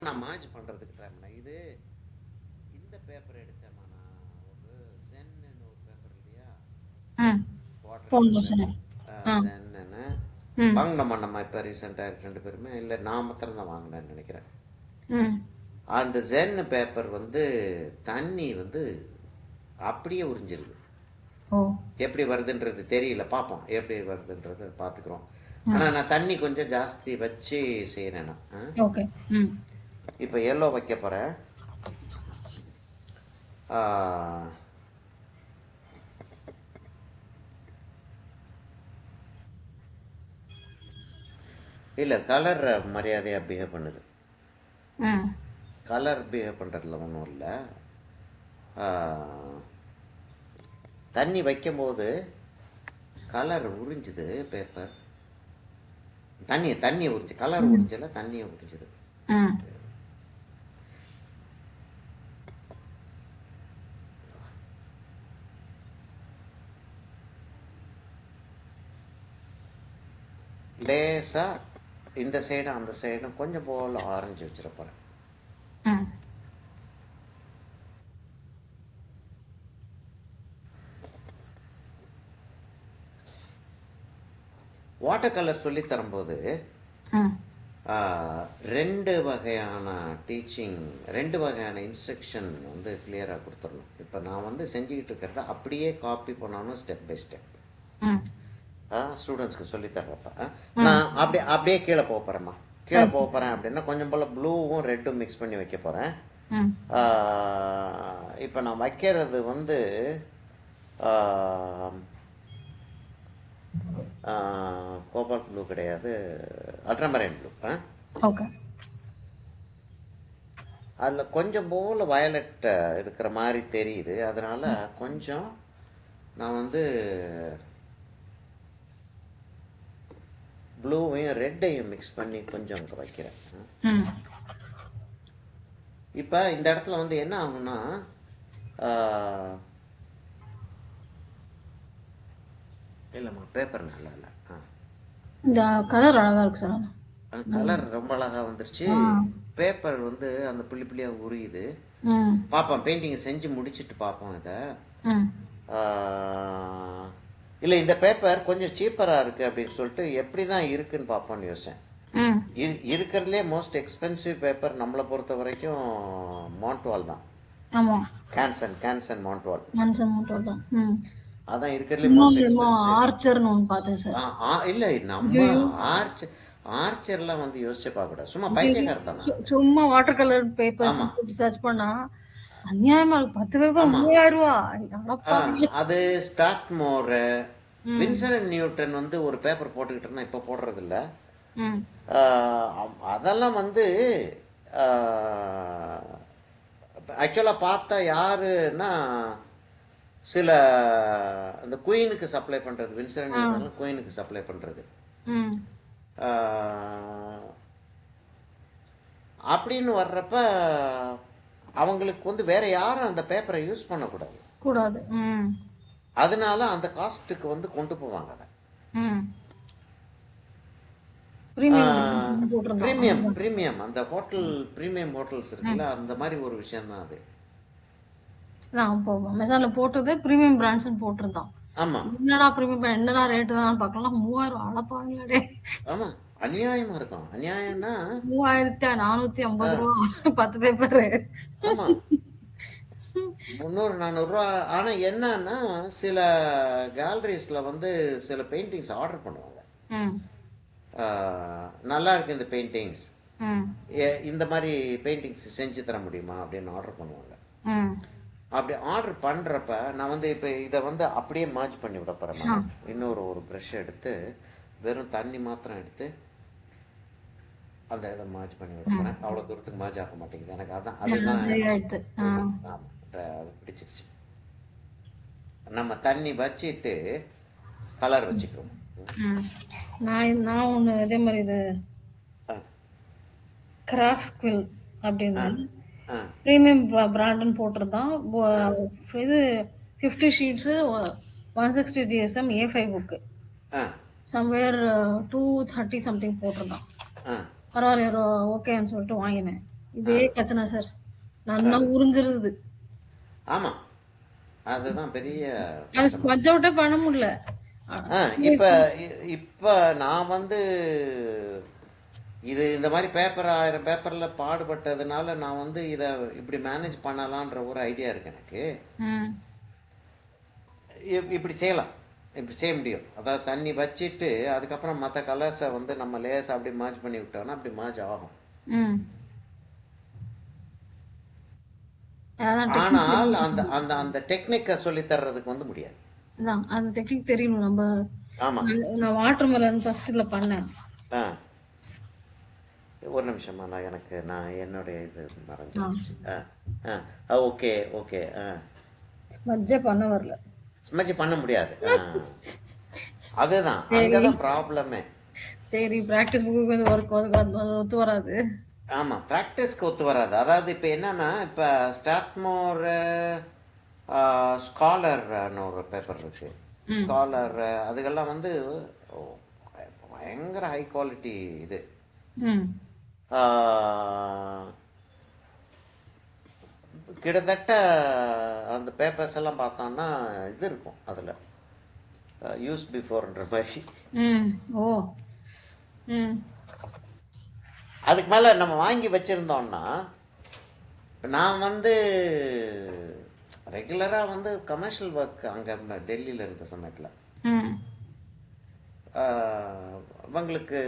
நான் மேட்ச் பண்ணுறதுக்கு ட்ரை பண்ணேன். இந்த பேப்பர் எடுத்தேம்மா நான். ஒரு ஜென்னு ஒரு பேப்பர் இல்லையா, வாட்டர் கலர் பேப்பர். ஜென்னு வாங்கினோம்மா நம்ம இப்போ ரீசெண்டாக 2 பேருமே. இல்லை, நான் மாத்திரம் தான் வாங்கினேன்னு நினைக்கிறேன். அந்த ஜென் பேப்பர் வந்து தண்ணி வந்து அப்படியே உறிஞ்சிருது. எப்படி வருதுன்றது தெரியல, பார்ப்போம் எப்படி வருதுன்றது பார்த்துக்குறோம். ஆனால் நான் தண்ணி கொஞ்சம் ஜாஸ்தி வச்சு செய்கிறேன் நான். இப்போ எல்லோ வைக்க போகிறேன். இல்லை, கலர் மரியாதையாக பிஹேவ் பண்ணுது. கலர் பிஹேவ் பண்ணுறதுல ஒன்றும் இல்லை. தண்ணி வைக்கும்போது கலர் உறிஞ்சுது பேப்பர். தண்ணி உறிஞ்சு, கலர் உறிஞ்சல, தண்ணியை உறிஞ்சுது. லேசா இந்த சைடும் அந்த சைடும் கொஞ்சம் போல் ஆரஞ்சு வச்சிட போறேன். வாட்டர் கலர் சொல்லி தரும்போது 2 வகையான டீச்சிங், 2 வகையான இன்ஸ்ட்ரக்ஷன் வந்து கிளியராக கொடுத்துடணும். இப்போ நான் வந்து செஞ்சுக்கிட்டு இருக்கிறத அப்படியே காப்பி பண்ணணும், ஸ்டெப் பை ஸ்டெப் ஸ்டூடெண்ட்ஸ்க்கு சொல்லித்தர்றப்ப நான் அப்படியே கீழே போகிறேம்மா. கீழே போகிறேன் அப்படின்னா கொஞ்சம் போல் ப்ளூவும் ரெட்டும் மிக்ஸ் பண்ணி வைக்க போகிறேன். இப்போ நான் வைக்கிறது வந்து கோபால்ட் ப்ளூ கிடையாது, அல்ட்ராமரைன் ப்ளூ. அதில் கொஞ்சம் போல் வயலட் இருக்கிற மாதிரி தெரியுது. அதனால கொஞ்சம் நான் வந்து ப்ளூவையும் ரெட்டையும் மிக்ஸ் பண்ணி கொஞ்சம் அங்கே வைக்கிறேன். இப்போ இந்த இடத்துல வந்து என்ன ஆகும்னா, இல்லைம்மா பேப்பர் நல்லா இல்லை. இந்த கலர் அழகா இருக்கு சார். கலர் ரொம்ப அழகா வந்துருச்சு. பேப்பர் வந்து அந்த புள்ளி புள்ளியா உரியுது. பார்ப்போம், பெயிண்டிங் செஞ்சு முடிச்சுட்டு பார்ப்போம் இதை. இல்லை, இந்த பேப்பர் கொஞ்சம் சீப்பராக இருக்குது அப்படின்னு சொல்லிட்டு எப்படி தான் இருக்குன்னு பார்ப்போம்னு யோசிச்சேன். இருக்கிறதுலே மோஸ்ட் எக்ஸ்பென்சிவ் பேப்பர் நம்மளை பொறுத்த வரைக்கும் மாண்ட்வால் தான். கேன்சன் மாண்ட்வால் தான். அதான் இருக்கிறதுலே மோஸ்ட் எக்ஸ்பென்சிவ். ஆர்ச்சர்னு ஒன்று பார்த்தேன் சார். இல்லை, நம்ம ஆர்ச்சர்லாம் வந்து யோசிச்சு பார்க்க கூடாது, சும்மா பைத்தியக்காரர் தானே. சும்மா வாட்டர் கலர் பேப்பர்ஸ் சர்ச் பண்ணா அநியாயமா 10 பேப்பர் 3000 ரூபாய். அது ஸ்டாக்மோர், வின்சென்ட் நியூட்டன் வந்து ஒரு பேப்பர் போட்டுக்கிட்டு இருந்தா, இப்போ போடுறது இல்லை. அதெல்லாம் வந்து ஆக்சுவலாக பார்த்தா யாருன்னா சில அந்த குயினுக்கு சப்ளை பண்ணுறது, வின்சென்ட் நியூட்டன் குயினுக்கு சப்ளை பண்ணுறது அப்படின்னு வர்றப்ப அவங்களுக்கு வந்து வேற யாரும் அந்த பேப்பரை யூஸ் பண்ணக்கூடாது கூடாது. அதனால அந்த காஸ்ட்டுக்கு வந்து கொண்டு போவாங்க அதை. பிரீமியம் அந்த ஹோட்டல், பிரீமியம் ஹோட்டல்ஸ் இருக்குல்ல, அந்த மாதிரி ஒரு விஷயம் தான் அது. அமேசான்ல போட்டது பிரீமியம் பிராண்ட்ஸ் போட்டிருந்தான். ஆமா, என்னடா பிரீமியம் என்னடா ரேட்டு தான் பார்க்கலாம், 3000 அளப்பாங்களே. ஆமா, அநியாயமா இருக்கும். அநியாயம்னா 3450 ரூபா 10 பேப்பர். ஆமா, 300-400 ரூபா. ஆனா என்னன்னா சில கேலரிஸ்ல வந்து சில பெயிண்டிங்ஸ் ஆர்டர் பண்ணுவாங்க. நல்லா இருக்கு இந்த பெயிண்டிங்ஸ், இந்த மாதிரி பெயிண்டிங்ஸ் செஞ்சு தர முடியுமா அப்படின்னு ஆர்டர் பண்ணுவாங்க. அப்படி ஆர்டர் பண்றப்ப நான் வந்து இப்போ இதை வந்து அப்படியே மேட்ச் பண்ணி விட போறேன். இன்னொரு ப்ரஷ் எடுத்து வெறும் தண்ணி மாத்திரம் எடுத்து அந்த இதை மேட்ச் பண்ணி விட போறேன். அவ்வளவு தூரத்துக்கு மேட்ச் ஆக மாட்டேங்குது எனக்கு. அதுதான் அது பிடிச்சிருச்சு. நம்ம தண்ணி வச்சுட்டு கலர் வச்சுக்கிறோம். நான் ஒன்று இதே மாதிரி இது கிராஃப்ட் குவில் அப்படின்னு ப்ரீமியம் பிராண்டுன்னு போட்டிருந்தான். இது 50 sheets 160 GSM A5 book somewhere 230 something போட்டிருந்தான். பரவாயில்ல ஓகேன்னு சொல்லிட்டு வாங்கினேன். இதே பிரச்சனை சார். நல்லா உறிஞ்சிருது. ஆமா, அதுதான் பெரிய அது ஸ்மட்ச் அவுட்டே பண்ண முடியல. இப்ப இப்ப நான் வந்து இது இந்த மாதிரி பேப்பர் 1000 பேப்பர்ல பாடுபட்டதுனால நான் வந்து இதை இப்படி மேனேஜ் பண்ணலான்ற ஒரு ஐடியா இருக்கு எனக்கு. இப்படி செய்யலாம், இப்படி செய்ய முடியும். அதாவது தண்ணி வச்சிட்டு அதுக்கப்புறம் மற்ற கலர்ஸை வந்து நம்ம லேசாக அப்படி மார்ஜ் பண்ணி விட்டோம்னா அப்படி மார்ஜ் ஆகும். ஆனால் அந்த அந்த அந்த டெக்னிக்கை சொல்லி தர்றதுக்கு வந்து முடியாது. அந்த டெக்னிக் தெரியணும். நம்ம ஆமா, நான் வாட்டர் மெலன் ஃபர்ஸ்ட்ல பண்ணேன். ஒரு நிமிஷமா, நான் என்னுடைய இது மறந்துச்சு. Okay okay. ஸ்மட்ஜே பண்ண வரல, ஸ்மட்ஜ் பண்ண முடியாது. அதுதான் அங்கதான் ப்ராப்ளமே. சரி, பிராக்டிஸ் புக்கு வந்து ஒத்து வராது. ஆமா, பிராக்டிஸ்க்கு ஒத்து வராது. அதாவது இப்ப என்னன்னா, இப்ப ஸ்டாத்மோர் ஸ்காலர்னு ஒரு பேப்பர் இருக்கு. ஸ்காலர் அதுக்கெல்லாம் வந்து பயங்கர ஹை குவாலிட்டி இது. கிட்டத்தட்ட அந்த பேப்பர்ஸ் எல்லாம் பார்த்தோம்னா இது இருக்கும் அதில், யூஸ் பிஃபோர்ன்ற மாதிரி. அதுக்கு மேலே நம்ம வாங்கி வச்சுருந்தோம்னா, நான் வந்து ரெகுலராக வந்து கமர்ஷியல் ஒர்க் அங்கே டெல்லியில் இருந்த சமயத்தில் அவங்களுக்கு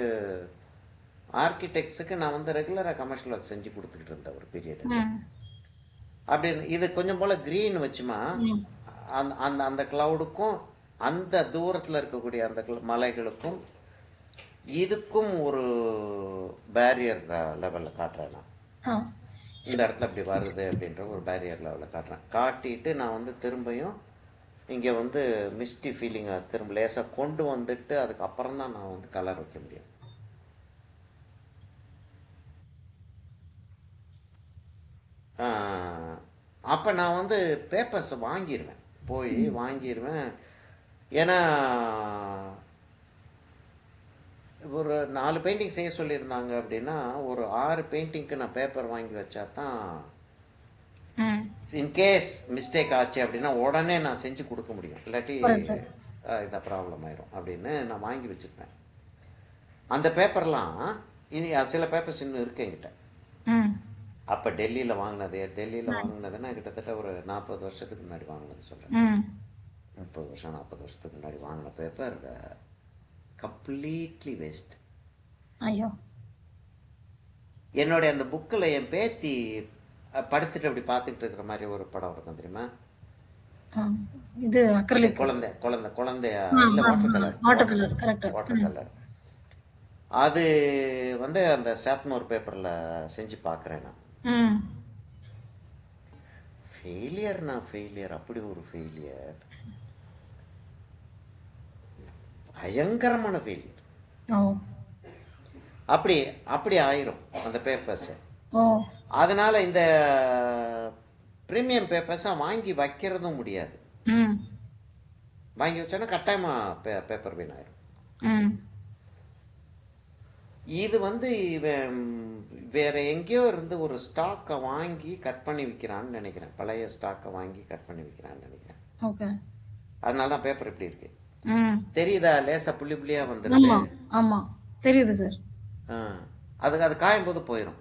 ஆர்கிடெக்ட்ஸுக்கு நான் வந்து ரெகுலராக கமர்ஷியல் ஒர்க் செஞ்சு கொடுத்துக்கிட்டு இருந்தேன் ஒரு பீரியட். அப்படின்னு இது கொஞ்சம் போல் க்ரீன் வச்சுமா அந்த அந்த அந்த க்ளவுடுக்கும் அந்த தூரத்தில் இருக்கக்கூடிய அந்த மலைகளுக்கும் இதுக்கும் ஒரு பேரியர் லெவலில் காட்டுறேன். நான் இந்த இடத்துல அப்படி வருது அப்படின்ற ஒரு பேரியர் லெவலில் காட்டுறேன். காட்டிட்டு நான் வந்து திரும்பியும் இங்கே வந்து மிஸ்டி ஃபீலிங்கை திரும்ப லேசாக கொண்டு வந்துட்டு அதுக்கப்புறம் தான் நான் வந்து கலர் வைக்க முடியும். அப்போ நான் வந்து பேப்பர்ஸை வாங்கிடுவேன். ஏன்னா ஒரு 4 பெயிண்டிங் செய்ய சொல்லியிருந்தாங்க அப்படின்னா ஒரு 6 பெயிண்டிங்க்கு நான் பேப்பர் வாங்கி வச்சா தான் இன்கேஸ் மிஸ்டேக் ஆச்சு அப்படின்னா உடனே நான் செஞ்சு கொடுக்க முடியும். இல்லாட்டி இதை ப்ராப்ளம் ஆயிரும் அப்படின்னு நான் வாங்கி வச்சுருப்பேன். அந்த பேப்பர்லாம் இனி சில பேப்பர்ஸ் இன்னும் இருக்கு என்கிட்ட. அப்போ டெல்லியில் வாங்கினதுன்னா கிட்டத்தட்ட ஒரு 40 வருஷத்துக்கு முன்னாடி வாங்கினது சொல்கிறேன். 30 வருஷம் 40 வருஷத்துக்கு முன்னாடி வாங்கின பேப்பர் கம்ப்ளீட்லி வேஸ்ட். ஐயோ, என்னுடைய அந்த புக்கில் என் பேத்தி படுத்துட்டு அப்படி பார்த்துட்டு இருக்கிற மாதிரி ஒரு படம் இருக்கும் தெரியுமா? இது குழந்தைய வாட்டர் கலர். அது வந்து அந்த ஸ்டாத்மோர் பேப்பர்ல செஞ்சு பார்க்குறேன் நான். ஃபெயிலியர், அப்படி ஒரு ஃபெயிலியர், பயங்கரமான ஃபெயிலியர். அப்படி ஆயிரும் அந்த பேப்பர்ஸ். அதனால இந்த பிரீமியம் பேப்பர்ஸை வாங்கி வைக்கிறதும் முடியாது. வாங்கி வச்சோன்னா கட்டாயமா பேப்பர் வீணாயிரும். இது வந்து வேற எங்கேயோ இருந்து ஒரு ஸ்டாக்கை வாங்கி கட் பண்ணி விற்கிறான்னு நினைக்கிறேன். பழைய ஸ்டாக்கை வாங்கி கட் பண்ணி விற்கிறான்னு நினைக்கிறேன். அதனால தான் பேப்பர் இப்படி இருக்கு. தெரியுதா? லேசா புள்ளி புள்ளியா வந்துருக்கு. ஆமா, தெரியுது சார். அது காயும் போது போயிடும்,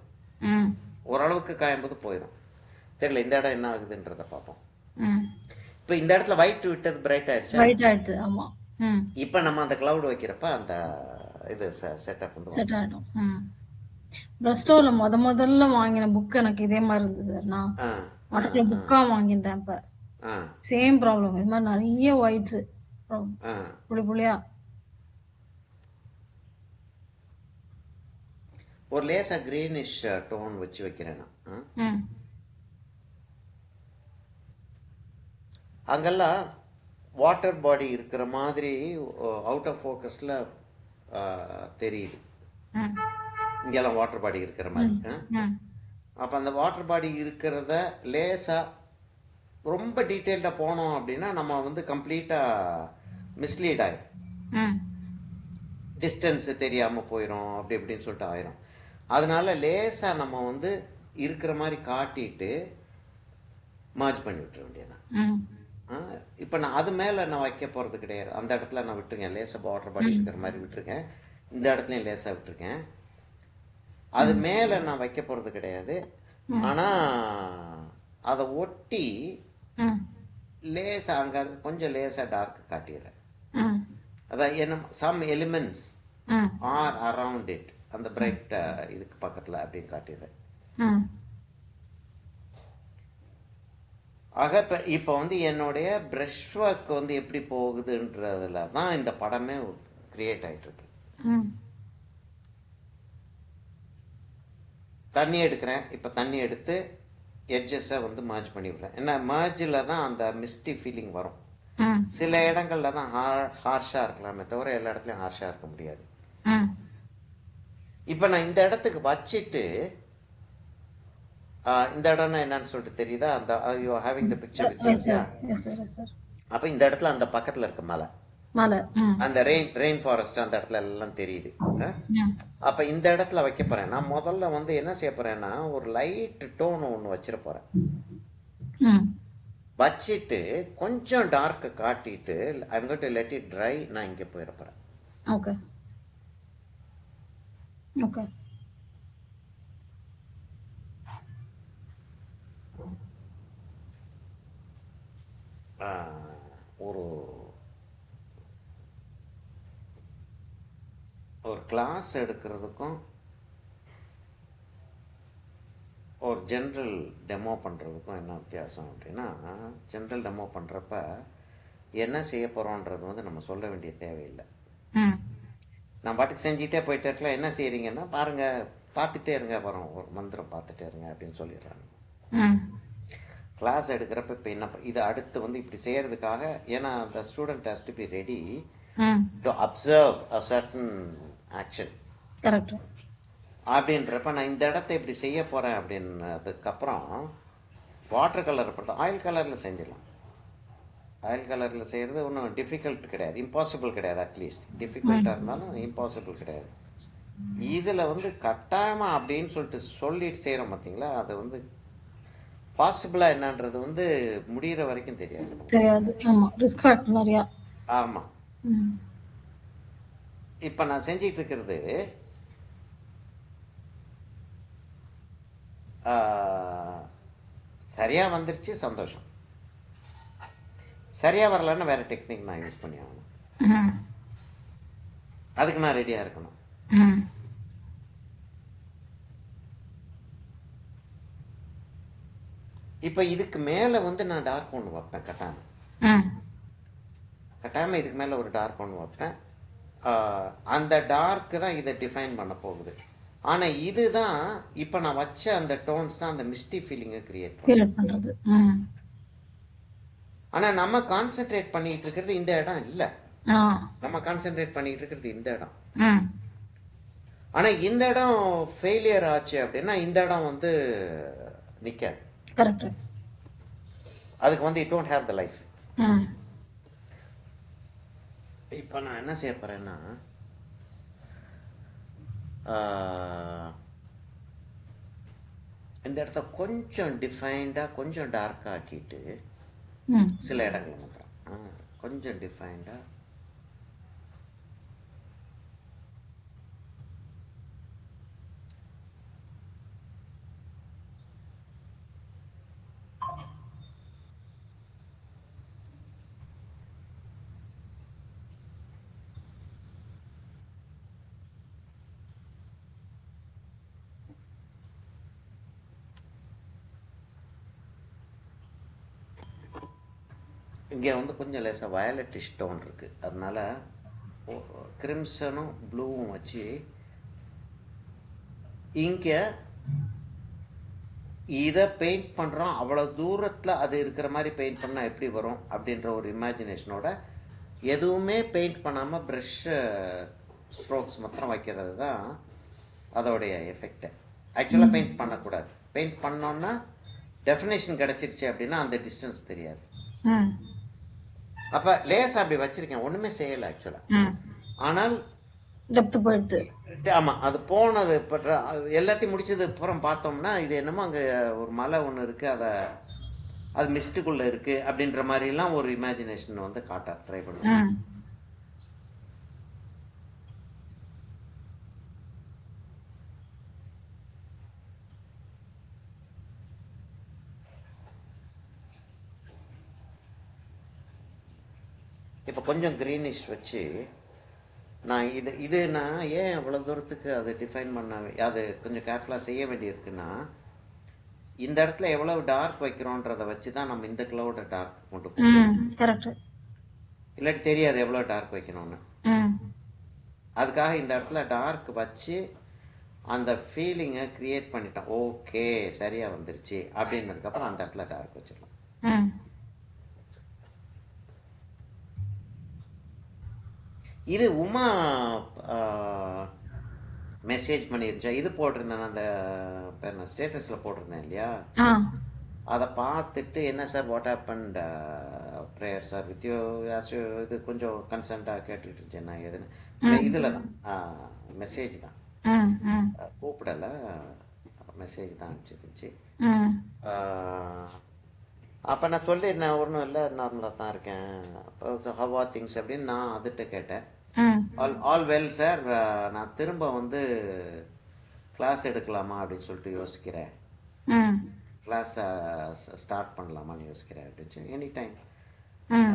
ஓரளவுக்கு காயும் போது போயிடும். தெரியல இந்த இடம் என்ன ஆகுதுன்றத பார்ப்போம். இப்ப இந்த இடத்துல ஒயிட் விட்டது பிரைட் ஆயிடுச்சு. ஆமா, இப்ப நம்ம அந்த கிளவுட் வைக்கிறப்ப அந்த இது செட்டப் வந்து செட் ஆயிடும். பிரஸ்டோல முதல்ல வாங்கின புக் எனக்கு இதே மாதிரி இருந்தது சார். நான் வாட்டர்ல புக்கா வாங்கிட்டேன். இப்ப சேம் ப்ராப்ளம். இது மாதிரி நிறைய ஒயிட்ஸ் புள்ளி புள்ளியா. ஒரு லேசா கிரீனிஷ் டோன் வச்சு வைக்கிறேன் நான். அங்கெல்லாம் வாட்டர் பாடி இருக்கிற மாதிரி அவுட் ஆஃப் ஃபோக்கஸ்ல தெரியுது. இங்கெல்லாம் வாட்டர் பாடி இருக்கிற மாதிரி. அப்ப அந்த வாட்டர் பாடி இருக்கிறத லேசா ரொம்ப டீட்டெயில்டா போனோம் அப்படின்னா நம்ம வந்து கம்ப்ளீட்டா மிஸ்லீட் ஆயிரும், டிஸ்டன்ஸ் தெரியாம போயிடும், அப்படி இப்படின்னு சொல்லிட்டு ஆயிரும். அதனால லேசா நம்ம வந்து இருக்கிற மாதிரி காட்டிட்டு மர்ஜ் பண்ணி விட்டுற வேண்டியதான். இப்போ நான் அது மேலே நான் வைக்க போகிறது கிடையாது. அந்த இடத்துல நான் விட்டுருக்கேன், லேசாக பார்டர் பாடி இருக்கிற மாதிரி விட்டுருக்கேன். இந்த இடத்துலையும் லேசாக விட்டுருக்கேன். அது மேலே நான் வைக்க போகிறது கிடையாது. ஆனால் அதை ஒட்டி லேசாக அங்கே கொஞ்சம் லேசாக டார்க் காட்டிடுறேன். அதான் என்ன some elements are around it, அந்த பிரைட் இதுக்கு பக்கத்தில் அப்படின்னு காட்டிடுறேன். ஆக இப்போ வந்து என்னுடைய ப்ரஷ் ஒர்க் வந்து எப்படி போகுதுன்றதுல தான் இந்த படமே கிரியேட் ஆகிட்டு இருக்கு. தண்ணி எடுக்கிறேன். இப்போ தண்ணி எடுத்து எட்ஜஸை வந்து மர்ஜ் பண்ணி விடுறேன். ஏன்னா மர்ஜில் தான் அந்த மிஸ்டி ஃபீலிங் வரும். சில இடங்கள்ல தான் ஹார்ஷாக இருக்கலாமே தவிர எல்லா இடத்துலையும் ஹார்ஷாக இருக்க முடியாது. இப்போ நான் இந்த இடத்துக்கு வச்சுட்டு இந்த இடம்னா என்னன்னு சொல்லிட்டு தெரியுதா? அந்த you are having the picture with you. அப்ப இந்த இடத்துல அந்த பக்கத்துல இருக்க மலை, அந்த ரெயின் ஃபாரஸ்ட் அந்த இடத்துல எல்லாம் தெரியுது. அப்ப இந்த இடத்துல வைக்க போறேன். நான் முதல்ல வந்து என்ன செய்ய போறேன்னா ஒரு லைட் டோன் ஒன்று வச்சிட போறேன். வச்சிட்டு கொஞ்சம் டார்க் காட்டிட்டு I'm going to let it try. நான் இங்க போயிட போறேன். Okay okay. ஒரு ஒரு கிளாஸ் எடுக்கிறதுக்கும் ஒரு ஜென்ரல் டெமோ பண்ணுறதுக்கும் என்ன வித்தியாசம் அப்படின்னா, ஜென்ரல் டெமோ பண்ணுறப்ப என்ன செய்ய போகிறோன்றது வந்து நம்ம சொல்ல வேண்டிய தேவையில்லை. நான் பாட்டுக்கு செஞ்சுட்டே போயிட்டே இருக்கலாம். என்ன செய்கிறீங்கன்னா பாருங்கள், பார்த்துட்டே இருங்க, அப்புறம் ஒரு மந்திரம் பார்த்துட்டே இருங்க அப்படின்னு சொல்லிடுறாங்க. கிளாஸ் எடுக்கிறப்ப இப்போ என்ன இது அடுத்து வந்து இப்படி செய்யறதுக்காக, ஏன்னா the student has to be ready to observe a certain action. Correct. அப்படின்றப்ப நான் இந்த இடத்த இப்படி செய்ய போகிறேன் அப்படின்னதுக்கப்புறம் வாட்டர் கலர் போட்டு ஆயில் கலரில் செஞ்சிடலாம். ஆயில் கலரில் செய்கிறது ஒன்றும் டிஃபிகல்ட் கிடையாது, இம்பாசிபிள் கிடையாது. அட்லீஸ்ட் டிஃபிகல்ட்டாக இருந்தாலும் இம்பாசிபிள் கிடையாது. இதில் வந்து கட்டாயமாக அப்படின்னு சொல்லிட்டு செய்கிறோம் பார்த்தீங்களா, அது வந்து பாசிபிளா என்னன்றது வந்து முடிகிற வரைக்கும் தெரியாது. ஆமா, ரிஸ்க் ஃபேக்டர் நிறைய. ஆமா. இப்ப நான் செஞ்சிட்டு இருக்கிறது சரியா வந்துருச்சு, சந்தோஷம். சரியா வரலன்னா வேற டெக்னிக் நான் யூஸ் பண்ணி ஆகணும். அதுக்கு நான் ரெடியா இருக்கணும். இப்ப இதுக்கு மேல வந்து நான் டார்க் ஒன்று வைப்பேன். கட்டாயமா இதுக்கு மேல ஒரு டார்க் ஒன்று வைப்பேன். அந்த டார்க் தான் இதை டிஃபைன் பண்ண போகுது. ஆனா இதுதான் இப்ப நான் வச்ச அந்த டோன்ஸ் தான் அந்த மிஸ்டி ஃபீலிங்கை கிரியேட் பண்றது. ஆனா நம்ம கான்சென்ட்ரேட் பண்ணிட்டு இருக்கிறது இந்த இடம் இல்ல. நம்ம கான்சென்ட்ரேட் பண்ணிட்டு இருக்கிறது இந்த இடம். ஆனா இந்த இடம் ஃபெயிலியர் ஆச்சு அப்படின்னா இந்த இடம் வந்து நிக்காது. கரெக்ட். அதுக்கு வந்து it don't have the life. இப்போ நான் என்ன செய்ய போறேன்னா, இந்த இடத்த கொஞ்சம் டிஃபைன்டா கொஞ்சம் டார்க் ஆக்கிட்டு சில இடங்கள் மாத்திரம் கொஞ்சம் டிஃபைன்டா இங்கே வந்து கொஞ்சம் லேசாக வயலட்டிஷ் டோன் இருக்குது. அதனால கிரிம்சனும் ப்ளூவும் வச்சு இங்கே இதை பெயிண்ட் பண்ணுறோம். அவ்வளோ தூரத்தில் அது இருக்கிற மாதிரி பெயிண்ட் பண்ணால் எப்படி வரும் அப்படின்ற ஒரு இமேஜினேஷனோட எதுவுமே பெயிண்ட் பண்ணாமல் ப்ரஷ் ஸ்ட்ரோக்ஸ் மாத்திரம் வைக்கிறது தான் அதோடைய எஃபெக்ட். ஆக்சுவலாக பெயிண்ட் பண்ணக்கூடாது. பெயிண்ட் பண்ணோன்னா டெஃபினேஷன் கிடச்சிருச்சு அப்படின்னா அந்த டிஸ்டன்ஸ் தெரியாது. அப்ப லேஸ் அப்படி வச்சிருக்கேன், ஒண்ணுமே செய்யல ஆக்சுவலா. ஆனால் டெப்த் போயிடுது. ஆமாம், அது போனது இப்போ எல்லாத்தையும் முடிச்சது அப்புறம் பார்த்தோம்னா இது என்னமோ அங்கே ஒரு மலை ஒன்று இருக்குது, அது மிஸ்ட்டுக்குள்ளே இருக்குது அப்படின்ற மாதிரிலாம் ஒரு இமேஜினேஷன் வந்து காட்ட ட்ரை பண்ணுவேன். இப்போ கொஞ்சம் க்ரீனிஷ் வச்சு நான் நான் ஏன் அவ்வளோ தூரத்துக்கு அது டிஃபைன் பண்ண அது கொஞ்சம் கேர்ஃபுல்லாக செய்ய வேண்டியிருக்குன்னா, இந்த இடத்துல எவ்வளவு டார்க் வைக்கிறோன்றதை வச்சு தான் நம்ம இந்த க்ளவுடை டார்க் கொண்டு போகணும். கரெக்ட். இல்லாட்டி தெரியாது எவ்வளோ டார்க் வைக்கணும்னு. அதுக்காக இந்த இடத்துல டார்க் வச்சு அந்த ஃபீலிங்கை கிரியேட் பண்ணிட்டோம். ஓகே, சரியா வந்துருச்சு அப்படின்னதுக்கப்புறம் அந்த இடத்துல டார்க் வச்சிடலாம். இது உமா மெசேஜ் பண்ணிருச்சா? இது போட்டிருந்தேன் அந்த பேர் நான் ஸ்டேட்டஸில் போட்டிருந்தேன் இல்லையா, அதை பார்த்துட்டு என்ன sir what happened prayer sir with you இது கொஞ்சம் கன்சர்ன்டாக கேட்டுட்டு இருந்துச்சேன். நான் எதுன்னு இதில் தான் மெசேஜ் தான், கூப்பிடலை, மெசேஜ் தான் அனுப்பிச்சிருந்துச்சு. அப்போ நான் சொல்லியிருந்தேன் ஒன்றும் இல்லை, நார்மலாக தான் இருக்கேன், ஹவ் ஆர் திங்ஸ் அப்படின்னு நான் அதுகிட்ட கேட்டேன். ஆல் வெல் சார், நான் திரும்ப வந்து கிளாஸ் எடுக்கலாமா அப்படின்னு சொல்லிட்டு யோசிக்கிறேன், கிளாஸ் ஸ்டார்ட் பண்ணலாமான்னு யோசிக்கிறேன் அப்படின்னு. எனி டைம்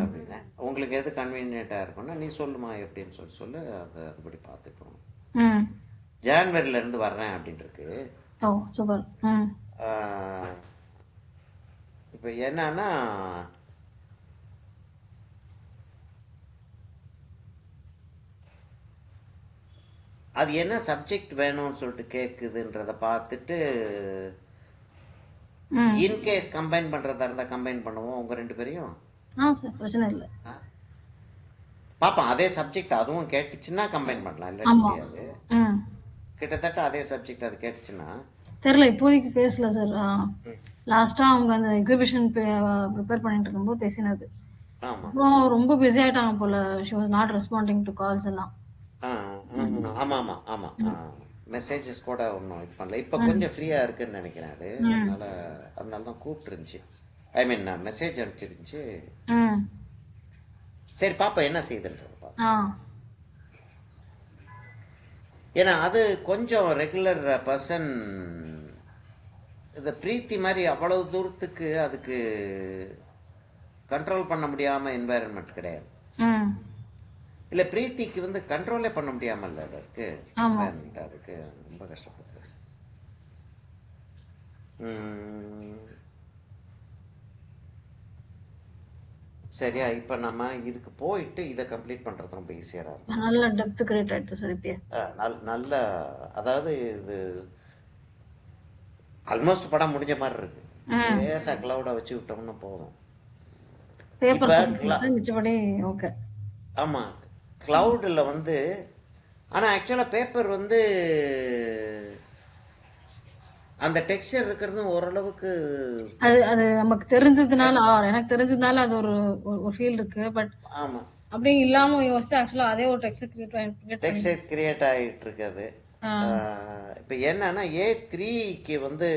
அப்படின்னா உங்களுக்கு எது கன்வீனியண்ட்டாக இருக்கும்னா நீ சொல்லுமா எப்படின்னு சொல்லு, அதை அதுபடி பார்த்துக்கணும். ஜான்வரியிலேருந்து வர்றேன் அப்படின்னு இருக்கு. இப்போ என்னன்னா அது என்ன சப்ஜெக்ட் வேணும்னு சொல்லிட்டு கேட்குதுன்றத பார்த்துட்டு இன்கேஸ் கம்பைன் பண்ணுறதா இருந்தால் கம்பைன் பண்ணுவோம் உங்கள் ரெண்டு பேரையும். பிரச்சனை இல்லை, பார்ப்போம். அதே சப்ஜெக்ட் அதுவும் கேட்டுச்சுன்னா கம்பைன் பண்ணலாம், இல்லை முடியாது. கிட்டத்தட்ட அதே சப்ஜெக்ட் அது கேட்டுச்சுன்னா தெரியல, இப்போதைக்கு பேசல சார். லாஸ்ட்டாக அவங்க அந்த எக்ஸிபிஷன் ப்ரிப்பேர் பண்ணிட்டு இருக்கும்போது பேசினது. அப்புறம் ரொம்ப பிஸி ஆகிட்டாங்க போல, she was not responding to calls எல்லாம். ஆமாம் ஆமாம் ஆமாம், மெசேஜஸ் கூட ஒன்றும் இது பண்ணல. இப்போ கொஞ்சம் ஃப்ரீயாக இருக்குன்னு நினைக்கிறேன் அது, அதனால தான் கூப்பிட்டுருந்துச்சு, ஐ மீன் மெசேஜ் அனுப்பிச்சிருந்துச்சு. சரி பாப்பா என்ன செய்யுதுன்றது பாப்பா. ஏன்னா அது கொஞ்சம் ரெகுலர் பர்சன், இந்த பிரீத்தி மாதிரி அவ்வளவு தூரத்துக்கு அதுக்கு கண்ட்ரோல் பண்ண முடியாம என்வாயன்மெண்ட் கிடையாது. இல்ல பிரீத்திக்கு வந்து கண்ட்ரோலே பண்ண முடியாமல்ல இருக்கு என்வாயன்மெண்ட், அதுக்கு ரொம்ப கஷ்டப்படுது. சரியா, இப்ப நம்ம இதுக்கு போயிட்டு இதை கம்ப்ளீட் பண்றது ரொம்ப ஈஸியா இருக்கும். நல்ல டெப்த் கிரியேட் ஆயிடுச்சு சார். இப்போ நல்ல, அதாவது இது ஆல்மோஸ்ட் படம் முடிஞ்ச மாதிரி இருக்கு. லேசா கிளவுட வச்சு விட்டோம்னா போதும். ஆமா, கிளவுட்ல வந்து ஆனா ஆக்சுவலா பேப்பர் வந்து அந்த டெக்ஸ்சர் இருக்கிறது ஓரளவுக்கு அது நமக்கு தெரிஞ்சதுனால, எனக்கு தெரிஞ்சதுனால அது ஒரு ஃபீல் இருக்கு. பட் ஆமா, அப்படியே இல்லாம யோசிச்சு ஆக்சுவலா அதே ஒரு டெக்ஸ்சர் கிரியேட் ஆகிட்டு இருக்காது. இப்போ என்னன்னா A3க்கு வந்து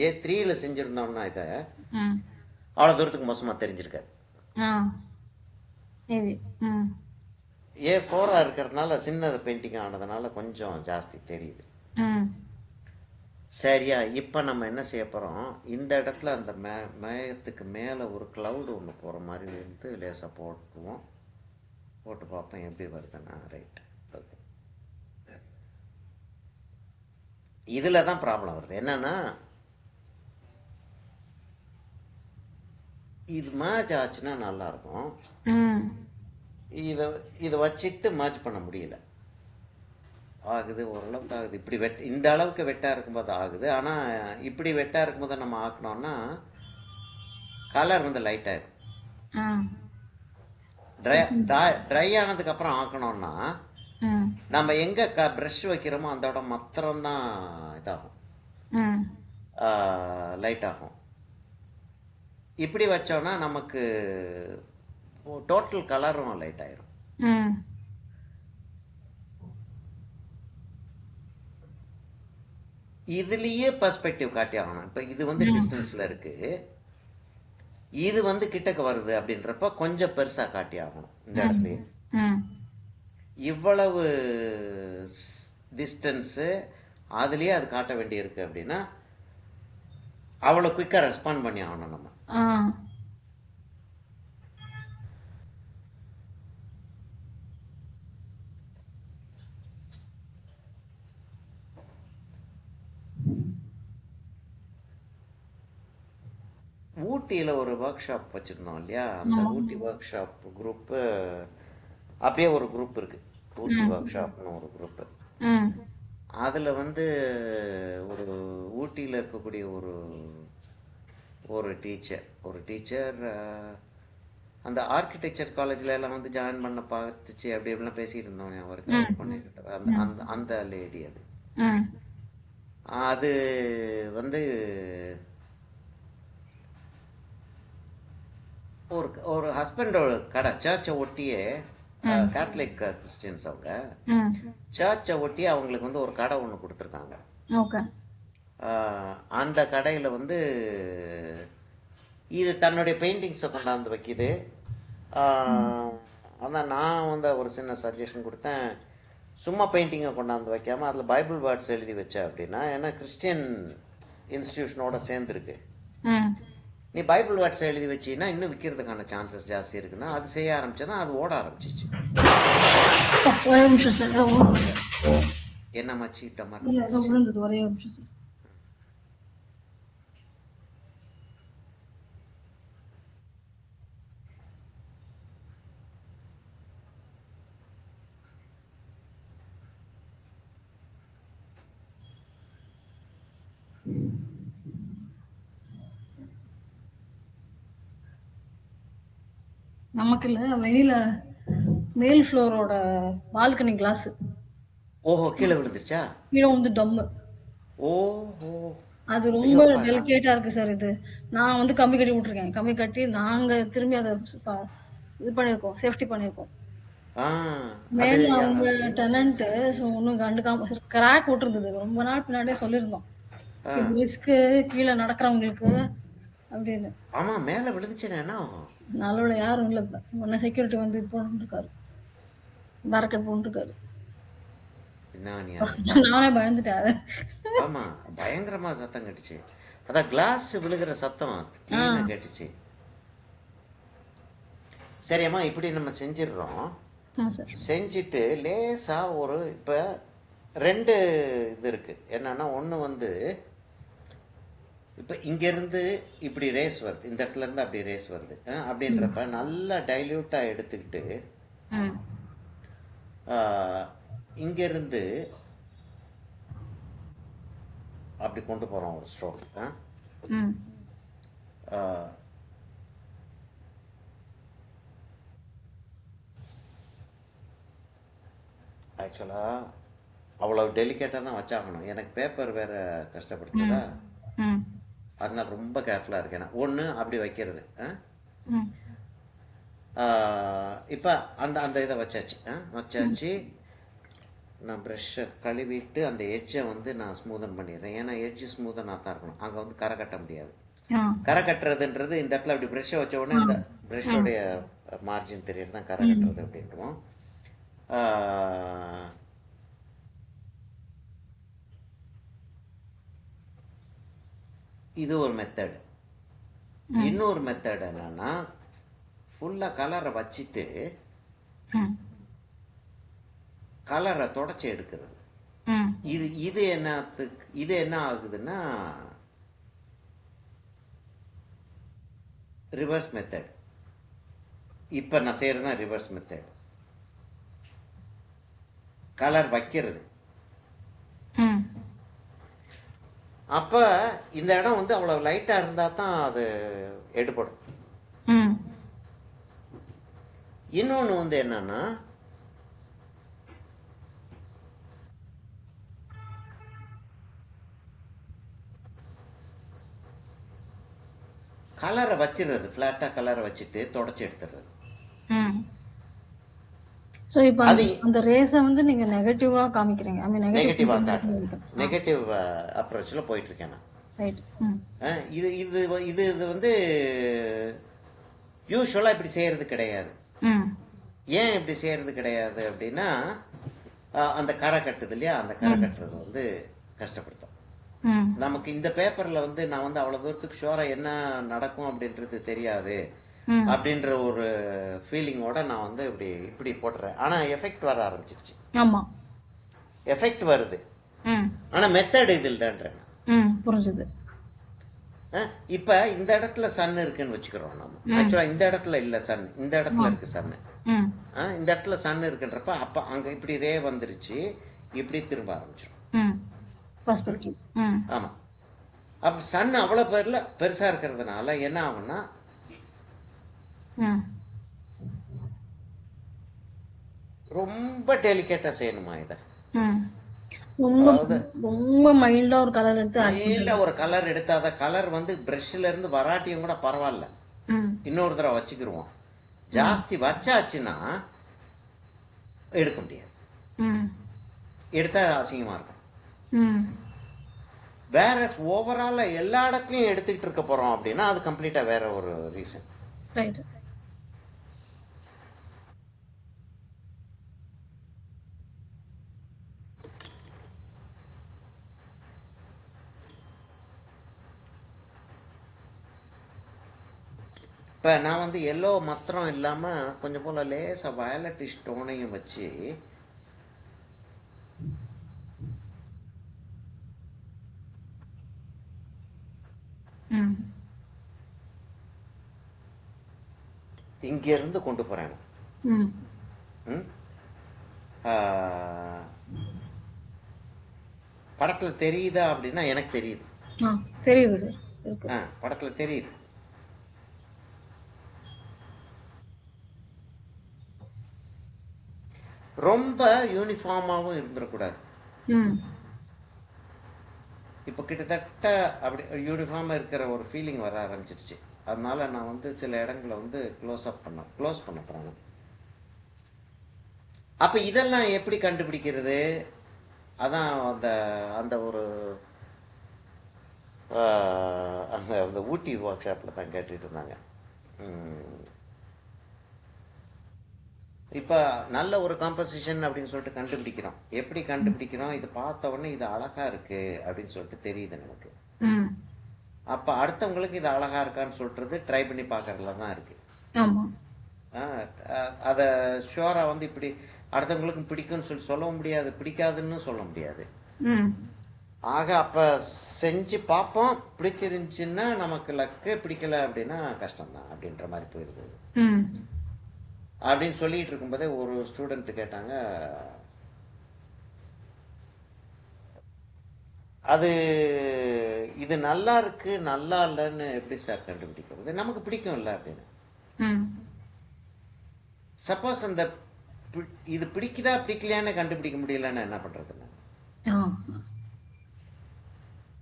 A3ல செஞ்சிருந்தோம்னா இதை அவ்வளோ தூரத்துக்கு மோசமா தெரிஞ்சிருக்காது. A4 இருக்கிறதுனால சின்னது பெயிண்டிங் ஆனதுனால கொஞ்சம் ஜாஸ்தி தெரியுது. சரியா, இப்போ நம்ம என்ன செய்ய போகிறோம், இந்த இடத்துல அந்த மேகத்துக்கு மேலே ஒரு கிளவுடு ஒன்று போகிற மாதிரி இருந்து லேசாக போட்டுக்குவோம். போட்டு பார்ப்போம் எப்படி வருதுன்னா. Right, okay. இதில் தான் ப்ராப்ளம் வருது. என்னன்னா இது மேட்ச் ஆச்சுன்னா நல்லாயிருக்கும், இதை வச்சுட்டு மேட்ச் பண்ண முடியல. ஆகுது, ஓரளவுக்கு ஆகுது. இப்படி இந்த அளவுக்கு வெட்டாக இருக்கும்போது ஆகுது. ஆனால் இப்படி வெட்டாக இருக்கும்போது நம்ம ஆக்கணும்னா கலர் வந்து லைட் ஆகிடும். ட்ரை ஆனதுக்கு அப்புறம் ஆக்கணும்னா நம்ம எங்க ப்ரஷ் வைக்கிறோமோ அந்த இடம் மாத்திரம்தான் இதாகும், லைட் ஆகும். இப்படி வச்சோம்னா நமக்கு டோட்டல் கலரும் லைட் ஆயிரும். இதுலயே பெர்ஸ்பெக்டிவ் காட்டி ஆகணும். இப்போ இது வந்து டிஸ்டன்ஸ்ல இருக்கு, இது வந்து கிட்டக்க வருது அப்படின்றப்ப கொஞ்சம் பெருசா காட்டி ஆகணும். இந்த இடத்துலயே இவ்வளவு டிஸ்டன்ஸு அதுலயே அது காட்ட வேண்டியிருக்கு அப்படின்னா அவ்வளோ குயிக்காக ரெஸ்பாண்ட் பண்ணி ஆகணும் நம்ம. ஊட்டியில் ஒரு ஒர்க் ஷாப் வச்சுருந்தோம் இல்லையா, அந்த ஊட்டி ஒர்க் ஷாப் குரூப்பு அப்படியே ஒரு குரூப் இருக்குது, ஊட்டி ஒர்க் ஷாப்னு ஒரு குரூப்பு. அதில் வந்து ஒரு ஊட்டியில் இருக்கக்கூடிய ஒரு டீச்சர் அந்த ஆர்கிடெக்சர் காலேஜில் எல்லாம் வந்து ஜாயின் பண்ண பார்த்துச்சு அப்படி இப்படிலாம் பேசிகிட்டு இருந்தோம் அவருக்கு பண்ணிக்கிட்ட அந்த அந்த அந்த லேடி அது வந்து ஒரு ஹஸ்பண்டோட கடை சர்ச்சை ஒட்டியே, கேத்தலிக் கிறிஸ்டியன்ஸ் அவங்க, சர்ச்சை ஒட்டியே அவங்களுக்கு வந்து ஒரு கடை ஒன்று கொடுத்துருக்காங்க. அந்த கடையில் வந்து இது தன்னுடைய பெயிண்டிங்ஸை கொண்டாந்து வைக்கிது. அதான் நான் வந்து ஒரு சின்ன சஜஷன் கொடுத்தேன், சும்மா பெயிண்டிங்கை கொண்டாந்து வைக்காமல் அதில் பைபிள் வேர்ட்ஸ் எழுதி வச்ச அப்படின்னா, ஏன்னா கிறிஸ்டியன் இன்ஸ்டிடியூஷனோட சேர்ந்துருக்கு, நீ பைபிள் வேர்ட்ஸ் எழுதி வச்சின்னா இன்னும் விற்கிறதுக்கான சான்சஸ் ஜாஸ்தி இருக்குன்னா அது செய்ய ஆரம்பிச்சதான் அது ஓட ஆரம்பிச்சிச்சு. என்ன மச்சிட்ட மாதிரி ஒரே நிமிஷம் சார். நமக்கு இல்ல, வெளியில மேல் ஃப்ளோரோட பால்கனி கிளாஸ் ஓஹோ கீழே விழுந்துருச்சா? கீழே வந்து டம்மு. ஓஹோ, அது ரொம்ப டெலிகேட்டா இருக்கு சார். இது நான் வந்து கம்பி கட்டி விட்டுருக்கேன், கம்பி கட்டி நாங்க திரும்பி அதை இது பண்ணிருக்கோம், சேஃப்டி பண்ணிருக்கோம். மேல அவங்க டெனன்ட் ஒன்னும் கண்டுக்காம கிராக் விட்டுருந்தது, ரொம்ப நாள் பின்னாடியே சொல்லியிருந்தோம் ரிஸ்க்கு கீழே நடக்கிறவங்களுக்கு அப்படின்னு. ஆமா மேல விழுந்துச்சுன்னா நல்ல யாரும் இல்லை, இப்போ உடனே செக்யூரிட்டி வந்து இது போட்டுருக்காரு, பேரக்கெட் போட்டுருக்காரு. நானே பயந்துட்டேன். ஆமா பயங்கரமா சத்தம் கேட்டுச்சு, அதான் கிளாஸ் விழுகிற சத்தம் கேட்டுச்சு. சரியம்மா இப்படி நம்ம செஞ்சிடுறோம், செஞ்சுட்டு லேசா ஒரு இப்போ 2 இது இருக்கு என்னன்னா, ஒன்று வந்து இப்போ இங்கேருந்து இப்படி ரேஸ் வருது, இந்த இடத்துல இருந்து அப்படி ரேஸ் வருது அப்படின்றப்ப நல்லா டைல்யூட்டாக எடுத்துக்கிட்டு இங்கேருந்து அப்படி கொண்டு போகிறோம் ஒரு ஸ்ட்ரோக். ஆக்சுவலாக அவ்வளோ டெலிகேட்டாக தான் வச்சாகணும், எனக்கு பேப்பர் வேற கஷ்டப்படுத்துதா, அதனால ரொம்ப கேர்ஃபுல்லாக இருக்கேன். ஒன்று அப்படி வைக்கிறது, இப்போ அந்த இதை வச்சாச்சு. நான் ப்ரெஷ்ஷை கழுவிட்டு அந்த எட்ஜை வந்து நான் ஸ்மூதன் பண்ணிடுறேன், ஏன்னா எட்ஜு ஸ்மூதனாக தான் இருக்கணும், அங்கே வந்து கரை கட்ட முடியாது. கரை கட்டுறதுன்றது இந்த இடத்துல அப்படி ப்ரெஷ்ஷை வச்ச உடனே அந்த ப்ரெஷ்ஷோடைய மார்ஜின் தெரியறது தான் கரை கட்டுறது அப்படின்ட்டுவோம். இது ஒரு மெத்தட். இன்னொரு மெத்தட் என்னன்னா, ஃபுல்லாக கலரை வச்சுட்டு கலரை தொடச்சி எடுக்கிறது. இது என்ன ஆகுதுன்னா ரிவர்ஸ் மெத்தட். இப்போ நான் செய்யறதுனா ரிவர்ஸ் மெத்தட், கலர் வைக்கிறது. அப்ப இந்த இடம் வந்து அவ்வளவு லைட்டா இருந்தா தான் அது எடுபடும். இன்னொன்னு வந்து என்னன்னா, கலரை வச்சிடுறது, பிளாட்டா கலரை வச்சுட்டு தொடச்சி எடுத்துடுறது. ஸோ இப்போ அது அந்த ரேஸை வந்து நீங்க நெகட்டிவா காமிக்கிறீங்க. ஐ மீன் நெகட்டிவாக நெகட்டிவ் காட்டுறேன். நெகட்டிவ் அப்ரோச்சில் போயிட்டுருக்கேன் நான். ரைட். இது இது இது இது வந்து யூஸ்வலாக இப்படி செய்கிறது கிடையாது. ஏன் இப்படி செய்கிறது கிடையாது அப்படின்னா, அந்த கரை கட்டுது இல்லையா, அந்த கரை கட்டுறது வந்து கஷ்டப்படுத்தும். நமக்கு இந்த பேப்பரில் வந்து நான் வந்து அவ்வளோ தூரத்துக்கு ஷுவராக என்ன நடக்கும் அப்படின்றது தெரியாது அப்படின்ற ஒரு ஃபீலிங்கோட நான் வந்து இப்படி இப்படி போட்டுறேன். ஆனால் எஃபெக்ட் வர ஆரம்பிச்சிருச்சு. ஆமாம், எஃபெக்ட் வருது, ஆனால் மெத்தட் இது இல்லைன்றேன். புரிஞ்சுது. இப்போ இந்த இடத்துல சன் இருக்குன்னு வச்சுக்கிறோம். நம்ம ஆக்சுவலாக இந்த இடத்துல இல்லை சன், இந்த இடத்துல இருக்கு சன்னு. இந்த இடத்துல சன் இருக்குன்றப்ப அப்போ அங்கே இப்படி ரே வந்துருச்சு, இப்படி திரும்ப ஆரம்பிச்சிடும். ஆமாம். அப்போ சன் அவ்வளோ பெருசாக இருக்கிறதுனால என்ன ஆகும்னா, ரொம்ப டெலிகேட்டாக செய்யணுமா இதை. ரொம்ப மைல்டா ஒரு கலர் எடுத்து மைல்டா ஒரு கலர் எடுத்து அதை கலர் வந்து பிரஷ்ல இருந்து வராட்டியும் கூட பரவாயில்ல, இன்னொரு தடவை வச்சுக்கிருவோம். ஜாஸ்தி வச்சாச்சுன்னா எடுக்க முடியாது, எடுத்தா அசிங்கமா இருக்கும். வேற ஓவரால எல்லா இடத்துலயும் எடுத்துக்கிட்டு இருக்க போறோம் அப்படின்னா அது கம்ப்ளீட்டா வேற ஒரு ரீசன். இப்போ நான் வந்து எல்லோ மாத்திரம் இல்லாமல் கொஞ்சம் போல் லேசாக வயலட் ஸ்டோனையும் வச்சு இங்கிருந்து கொண்டு போகிறேன். படத்தில் தெரியுதா அப்படின்னா எனக்கு தெரியுது. தெரியுது, படத்தில் தெரியுது. ரொம்ப யூனிஃபார்மாகவும் இருந்துடக்கூடாது. இப்போ கிட்டத்தட்ட அப்படி யூனிஃபார்மாக இருக்கிற ஒரு ஃபீலிங் வர ஆரம்பிச்சிருச்சு. அதனால நான் வந்து சில இடங்களை வந்து க்ளோஸ் பண்ண போகிறேன். அப்போ இதெல்லாம் எப்படி கண்டுபிடிக்கிறது? அதான் அந்த அந்த ஒரு அந்த அந்த ஊட்டி ஒர்க் ஷாப்பில் தான் கேட்டுட்டு இருந்தாங்க. இப்போ நல்ல ஒரு காம்போசிஷன் அப்படின்னு சொல்லிட்டு கண்டுபிடிக்கிறோம். எப்படி கண்டுபிடிக்கிறோம்? இது பார்த்த உடனே இது அழகா இருக்கு அப்படின்னு சொல்லிட்டு தெரியுது நமக்கு. அப்போ அடுத்தவங்களுக்கு இது அழகா இருக்கான்னு சொல்றது ட்ரை பண்ணி பார்க்கறதுல தான் இருக்கு. அதை ஷுவரா வந்து இப்படி அடுத்தவங்களுக்கு பிடிக்கும்னு சொல்லி சொல்ல முடியாது, பிடிக்காதுன்னு சொல்ல முடியாது. ஆக அப்போ செஞ்சு பார்ப்போம், பிடிச்சிருந்துச்சுன்னா நமக்கு லக்கு, பிடிக்கல அப்படின்னா கஷ்டம்தான் அப்படின்ற மாதிரி போயிடுது. அப்படின்னு சொல்லிட்டு இருக்கும்போதே ஒரு ஸ்டூடெண்ட் கேட்டாங்க, அது இது நல்லா இருக்கு நல்லா இல்லைன்னு எப்படி சார் கண்டுபிடிக்கிறது? நமக்கு பிடிக்கும் இல்லை அப்படின்னு. சப்போஸ் அந்த இது பிடிக்குதா பிடிக்கலையான்னு கண்டுபிடிக்க முடியலன்னு என்ன பண்றது?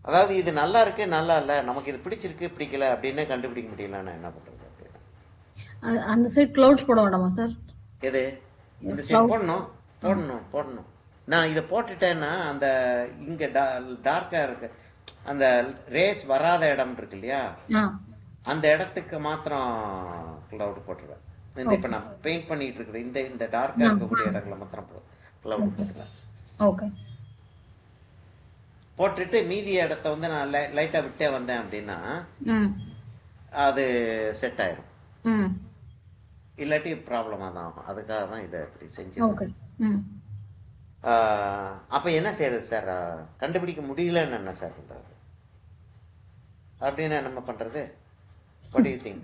அதாவது இது நல்லா இருக்கு நல்லா இல்லை, நமக்கு இது பிடிச்சிருக்கு பிடிக்கல அப்படின்னு கண்டுபிடிக்க முடியலன்னு என்ன பண்றது? அந்த சைடு க்ளவுட்ஸ் போட வேண்டாமா சார்? எது இந்த சைடு போடணும். நான் இதை போட்டுட்டேன்னா அந்த இங்க டார்க்கா இருக்கு, அந்த ரேஸ் வராத இடம் இருக்கு இல்லையா, அந்த இடத்துக்கு மாத்திரம் கிளவுட் போட்டுருவேன். இந்த இப்ப நான் பெயிண்ட் பண்ணிட்டு இருக்கிற இந்த டார்க்கா இருக்கக்கூடிய இடங்களை மாத்திரம் கிளவுட் போட்டுருவேன். ஓகே. போட்டுட்டு மீதி இடத்த வந்து நான் லைட்டா விட்டே வந்தேன் அப்படின்னா அது செட் ஆயிரும், இல்லாட்டி ப்ராப்ளமாக தான் ஆகும். அதுக்காக தான் இதை இப்படி செஞ்சு. அப்போ என்ன செய்யறது சார்? கண்டுபிடிக்க முடியலன்னு என்ன சார் பண்றது அப்படின்னு நம்ம பண்றது? What do you think?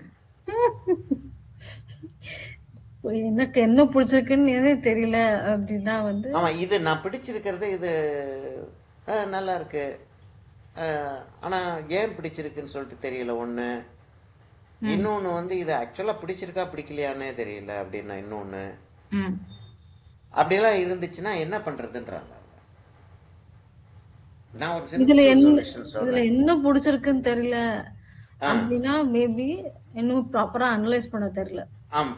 எனக்கு என்ன பிடிச்சிருக்குன்னு தெரியல அப்படின்னா வந்து ஆமா, இது நான் பிடிச்சிருக்கிறது இது நல்லா இருக்கு, ஆனா ஏன் பிடிச்சிருக்குன்னு சொல்லிட்டு தெரியல ஒண்ணு. இன்னொன்னு வந்து இது ஆக்சுவலா பிடிச்சிருக்கா பிடிக்கலையானே தெரியல அப்படின்னா இன்னொன்னு. அப்படியெல்லாம் இருந்துச்சுன்னா என்ன பண்றதுன்றாங்க. நான் ஒரு இதுல என்ன பிடிச்சிருக்குன்னு தெரியல அப்படின்னா மேபி இன்னும் ப்ராப்பரா அனலைஸ் பண்ண தெரியல.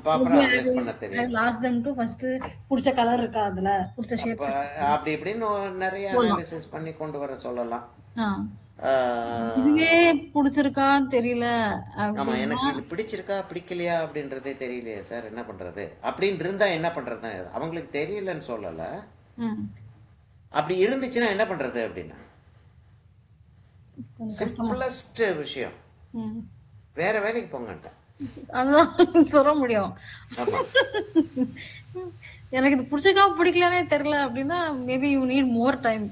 ப்ராப்பரா அனலைஸ் பண்ண தெரியும். லாஸ்ட் them to ஃபர்ஸ்ட் பிடிச்ச கலர் இருக்கா அதுல பிடிச்ச அப்ப ஷேப்ஸ் அப்படி இப்படின்னு நிறைய போலாம். அனாலிசிஸ் பண்ணி கொண்டு வர சொல்லலாம். இதுவே பிடிச்சிருக்கான்னு தெரியல ஆமா, அப்படின்னா எனக்கு இது பிடிச்சிருக்கா பிடிக்கலையா அப்படின்றதே தெரியலையே சார், என்ன பண்றது அப்படின்னு இருந்தா என்ன பண்றது, அவங்களுக்கு தெரியலன்னு சொல்லல, அப்படி இருந்துச்சுன்னா என்ன பண்றது அப்படின்னா சிம்பிளஸ்ட் விஷயம் வேற வேலைக்கு போங்கட்ட. அதான் சொல்ல முடியும். எனக்கு இது பிடிச்சிருக்கா பிடிக்கலனே தெரியல அப்படின்னா maybe you need more time.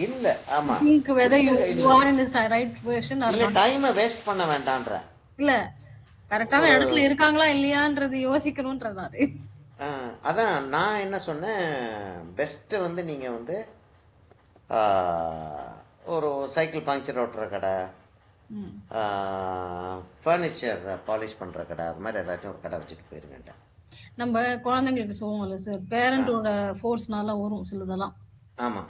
இல்ல ஆமா think whether you are in the right version or இல்ல not. டைம் வேஸ்ட் பண்ண வேண்டாம்ன்ற. இல்ல கரெக்டான இடத்துல இருக்காங்களா இல்லையான்றது யோசிக்கணும்ன்றாரு. அதான் நான் என்ன சொன்னேன், பெஸ்ட் வந்து நீங்க வந்து ஒரு சைக்கிள் பங்க்சர் ஓட்டுற கடை, ஃபர்னிச்சர் பாலிஷ் பண்ற கடை, அது மாதிரி ஏதாச்சும் ஒரு கடை வச்சுட்டு போயிருங்க. நம்ம குழந்தைங்களுக்கு சொல்லுவோம்ல சார், பேரண்டோட ஃபோர்ஸ்னால வரும் சிலதெல்லாம். ஆமா,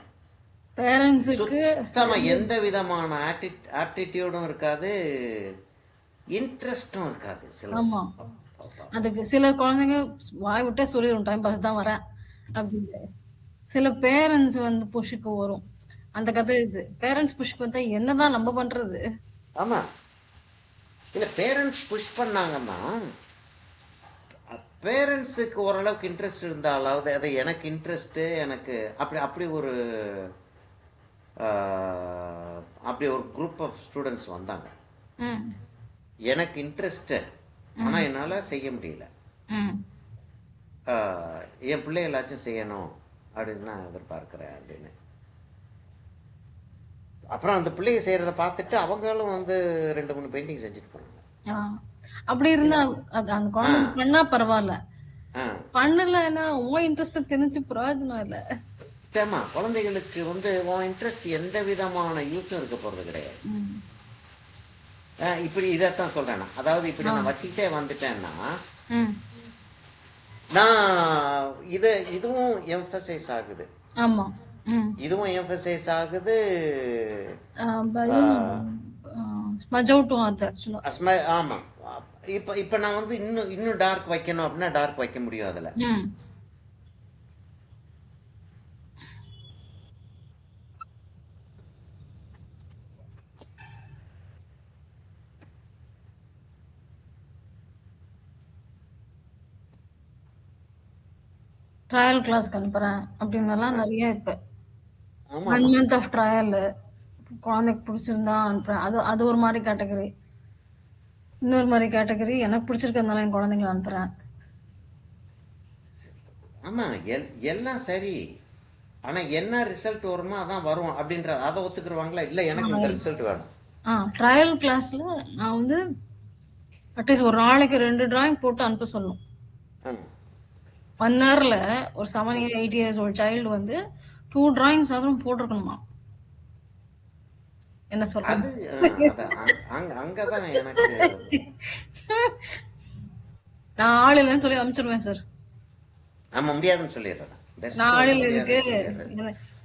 பேரண்ட்ஸுக்கு சுத்தமா எந்த விதமான ஆப்டிடியூடும் இருக்காது, இன்ட்ரெஸ்டும் இருக்காது. ஆமா, அதுக்கு சில குழந்தைங்க வாய் விட்டே சொல்லிடும் டைம் பாஸ் தான் வரேன் அப்படின்னு. சில பேரண்ட்ஸ் வந்து புஷுக்கு வரும் அந்த கதை. இது பேரண்ட்ஸ் புஷ் பண்ணா என்னதான் நம்ம பண்றது? ஆமா, இல்ல பேரண்ட்ஸ் புஷ் பண்ணாங்கன்னா பேரண்ட்ஸுக்கு ஓரளவுக்கு இன்ட்ரெஸ்ட் இருந்தாலாவது, அது எனக்கு இன்ட்ரெஸ்ட் எனக்கு அப்படி ஒரு குரூப் ஆஃப் ஸ்டூடெண்ட்ஸ் வந்தாங்க. எனக்கு இன்ட்ரெஸ்ட், ஆனா என்னால செய்ய முடியல, என் பிள்ளைகளாச்சும் செய்யணும் அப்படின்னு நான் எதிர்பார்க்கிறேன் அப்படின்னு. அப்புறம் அந்த பிள்ளைங்க செய்யறத பார்த்துட்டு அவங்களும் வந்து 2-3 பெயிண்டிங் செஞ்சுட்டு போனாங்க. அப்படி இருந்தா அந்த குழந்தை பண்ணா பரவாயில்ல, பண்ணலன்னா உன் இன்ட்ரெஸ்ட் தெரிஞ்சு பிரயோஜனம் இல்ல. ஆமா, குழந்தைகளுக்கு வந்து உன் இன்ட்ரெஸ்ட் எந்த விதமான யூஸும் இருக்க போறது கிடையாது. இப்படி இதைத்தான் சொல்றேன். அதாவது இப்படி நான் வச்சுக்கிட்டே வந்துட்டேன்னா நான் இதுவும் எம்பசைஸ் ஆகுது. ஆமா, இதுவும் எம்பசைஸ் ஆகுது. ஆமா, இப்ப நான் வந்து இன்னும் டார்க் வைக்கணும் அப்படின்னா டார்க் வைக்க முடியும். அதுல ட்ரையல் கிளாஸ்க்கு அனுப்புறேன் அப்படின்னலாம் நிறைய. இப்ப 1 month ஆஃப் ட்ரையல் குழந்தைக்கு பிடிச்சிருந்தா அனுப்புறேன். அது ஒரு மாதிரி கேட்டகரி. இன்னொரு மாதிரி கேட்டகரி எனக்கு பிடிச்சிருக்கிறதுனால என் குழந்தைங்களை அனுப்புறேன். ஆமா, எல்லாம் சரி, ஆனா என்ன ரிசல்ட் வருமோ அதான் வரும் அப்படின்ற அதை ஒத்துக்குருவாங்களா? இல்ல எனக்கு இந்த ரிசல்ட் வேணும். ட்ரையல் கிளாஸ்ல நான் வந்து அட்லீஸ்ட் ஒரு நாளைக்கு 2 டிராயிங் போட்டு அனுப்ப சொல்லணும். 1 hourல ஒரு 7-8 years ஒரு சைல்டு வந்து 2 drawings அதுவும் போட்டிருக்கணுமா? என்ன சொல்றது? அங்கதான் எனக்கு நான் ஆள் இல்லைன்னு சொல்லி அனுப்பிச்சிருவேன் சார். நம்ம முடியாதுன்னு சொல்லிடுறேன். நான் ஆள் இல்லை இருக்கு,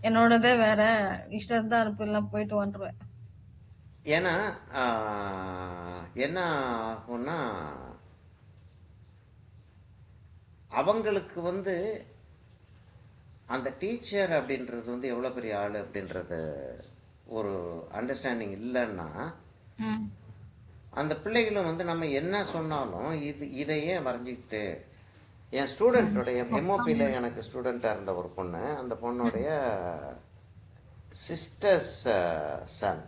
என்னோடதே வேற, இஷ்டத்தான் இருப்பு எல்லாம் போயிட்டு வந்துருவேன். ஏன்னா என்ன ஆகும்னா அவங்களுக்கு வந்து அந்த டீச்சர் அப்படின்றது வந்து எவ்வளவு பெரிய ஆளு அப்படின்றது ஒரு அண்டர்ஸ்டாண்டிங் இல்லைன்னா அந்த பிள்ளைகளும் வந்து நம்ம என்ன சொன்னாலும் இதையே வரைஞ்சிக்கிட்டு. என் ஸ்டூடெண்டோடைய எம்ஓபியில எனக்கு ஸ்டூடெண்டா இருந்த ஒரு பொண்ணு, அந்த பொண்ணுடைய சிஸ்டர்ஸ் சன்,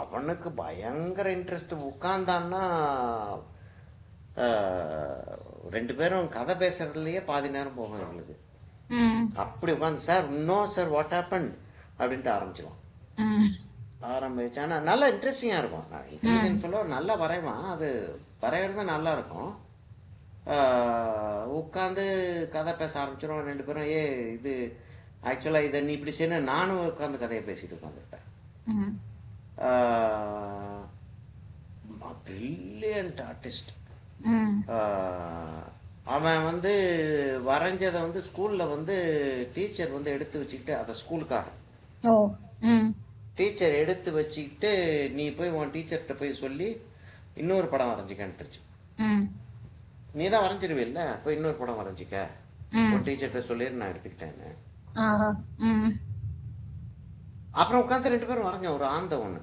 அவனுக்கு பயங்கர இன்ட்ரெஸ்ட். உட்கார்ந்தான்னா 2 பேரும் கதை பேசுறதுலயே பாதி நேரம் போகும் எங்களுக்கு. அப்படி உட்காந்து சார் இன்னும் சார் வாட் ஹேப்பன் அப்படின்ட்டு ஆரம்பிச்சானா நல்லா இன்ட்ரெஸ்டிங்கா இருக்கும். இன்டெலிஜென்ட் ஃபெல்லோ நல்லா வரைவான், அது வரைகிறது நல்லா இருக்கும். உட்காந்து கதை பேச ஆரம்பிச்சிடும் 2 பேரும். இது ஆக்சுவலா இதை நீ இப்படி செய்யணும், நானும் உட்காந்து கதையை பேசிட்டு உட்காந்துருப்பேன். Brilliant artist. அவன் வந்து வரைஞ்சதை வந்து ஸ்கூல்ல வந்து டீச்சர் வந்து எடுத்து வச்சுக்கிட்டு, அதை ஸ்கூலுக்காக டீச்சர் எடுத்து வச்சுக்கிட்டு நீ போய் உன் டீச்சர்கிட்ட போய் சொல்லி இன்னொரு படம் வரைஞ்சிக்கன்ட்டுருச்சு. ம் நீ தான் வரைஞ்சிருவில்ல, போய் இன்னொரு படம் வரைஞ்சிக்க, ம் ஒரு டீச்சர்கிட்ட சொல்லிடு நான் எடுத்துக்கிட்டேன்னு. ஆஹா ம் அப்புறம் உட்காந்து 2 பேரும் வரைஞ்சோம், ஒரு ஆந்த ஒண்ணு.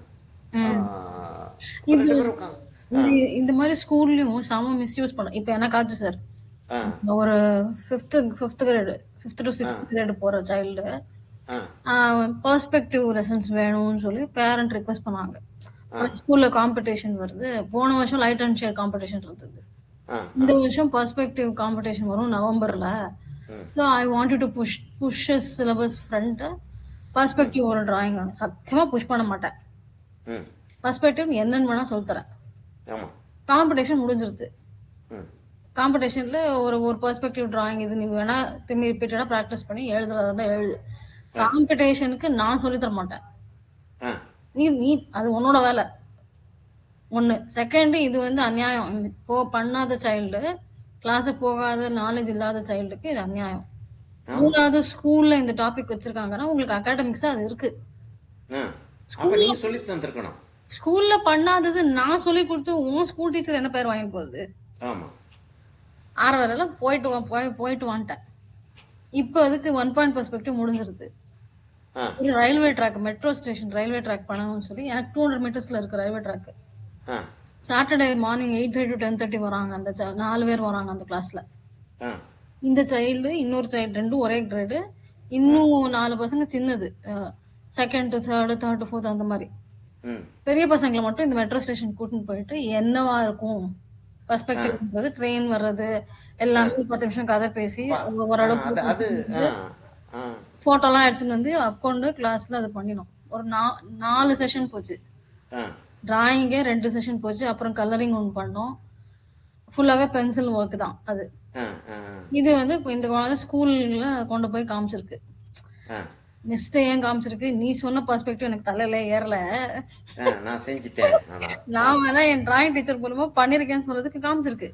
ம் அப்புறம் இது 2 பேரும் உட்காந்து இந்த இந்த மாதிரி ஸ்கூல்லையும் செம மிஸ்யூஸ் பண்ண. இப்போ எனக்காச்சு சார், ஒரு fifth grade, fifth to sixth grade போற சைல்டு பெர்ஸ்பெக்டிவ் லெசன்ஸ் வேணும்னு சொல்லி பேரண்ட் ரிக்வெஸ்ட் பண்ணாங்க. ஸ்கூல்ல காம்படிஷன் வருது. போன வருஷம் லைட் அண்ட் ஷேட் காம்படிஷன் இருந்தது. இந்த வருஷம் பெர்ஸ்பெக்டிவ் காம்படிஷன் வரும் நவம்பர்ல. So I want to push syllabus front. Perspective ஒரு டிராயிங் வேணும். சத்தியமா புஷ் பண்ண மாட்டேன். பெர்ஸ்பெக்டிவ் என்னன்னு வேணா சொல்லித்தரேன். காம்படிஷன் முடிஞ்சிருது. காம்படிஷன்ல ஒரு ஒரு பெர்ஸ்பெக்டிவ் டிராயிங் இது நீ வேணா திரும்பி ரிப்பீட்டடா ப்ராக்டிஸ் பண்ணி எழுதுறதா தான் எழுது. காம்படிஷனுக்கு நான் சொல்லி தர மாட்டேன். நீ நீ அது உன்னோட வேலை. ஒண்ணு. செகண்ட், இது வந்து அநியாயம். பண்ணாத சைல்டு, கிளாஸுக்கு போகாத, நாலேஜ் இல்லாத சைல்டுக்கு இது அநியாயம். மூணாவது, ஸ்கூல்ல இந்த டாபிக் வச்சிருக்காங்கன்னா உங்களுக்கு அகாடமிக்ஸா அது இருக்கு. ஸ்கூல்ல பண்ணாதது நான் சொல்லி கொடுத்து உன் ஸ்கூல் டீச்சர் என்ன பேர் வாங்கி போகுது? ஆரவரெல்லாம் போயிட்டு வந்துட்டேன். இப்போ அதுக்கு 1 பாயிண்ட் பெர்ஸ்பெக்டிவ் முடிஞ்சிருது. ஒரு railway track, metro station railway track பண்ணணும்னு சொல்லி எனக்கு 200 மீட்டர்ஸ்ல இருக்கு railway track. Saturday morning 8:30 to 10:30 வராங்க. அந்த 4 பேர் வராங்க அந்த கிளாஸ்ல. இந்த சைல்டு, இன்னொரு சைல்டு, ரெண்டும் ஒரே கிரேடு. இன்னும் 4 பசங்க சின்னது, செகண்ட், தேர்ட் டு ஃபோர்த் அந்த மாதிரி. பெரிய பசங்களை மட்டும் இந்த மெட்ரோ ஸ்டேஷன் கூட்டின்னு போயிட்டு என்னவா இருக்கும் பெர்ஸ்பெக்டிவ், ட்ரெயின் வர்றது எல்லாமே 10 நிமிஷம் கதை பேசி ஓரளவுக்கு போட்டோலாம் எடுத்துட்டு வந்து அக்கௌண்ட் கிளாஸ்ல அது பண்ணினோம். ஒரு 4 செஷன் போச்சு. டிராயிங்கே 2 செஷன் போச்சு. அப்புறம் கலரிங் ஒன்று பண்ணோம். ஃபுல்லாவே பென்சில் ஒர்க் தான் அது. இது வந்து இந்த குழந்தை ஸ்கூல்ல கொண்டு போய் காமிச்சிருக்கு. மிஸ்ட ஏன் காமிச்சிருக்கு? நீ சொன்ன பெர்ஸ்பெக்டிவ் எனக்கு தலையில ஏறல, நான் செஞ்சுட்டேன், நான் வேணா என் டிராயிங் டீச்சர் மூலமா பண்ணிருக்கேன்னு சொல்றதுக்கு காமிச்சிருக்கு.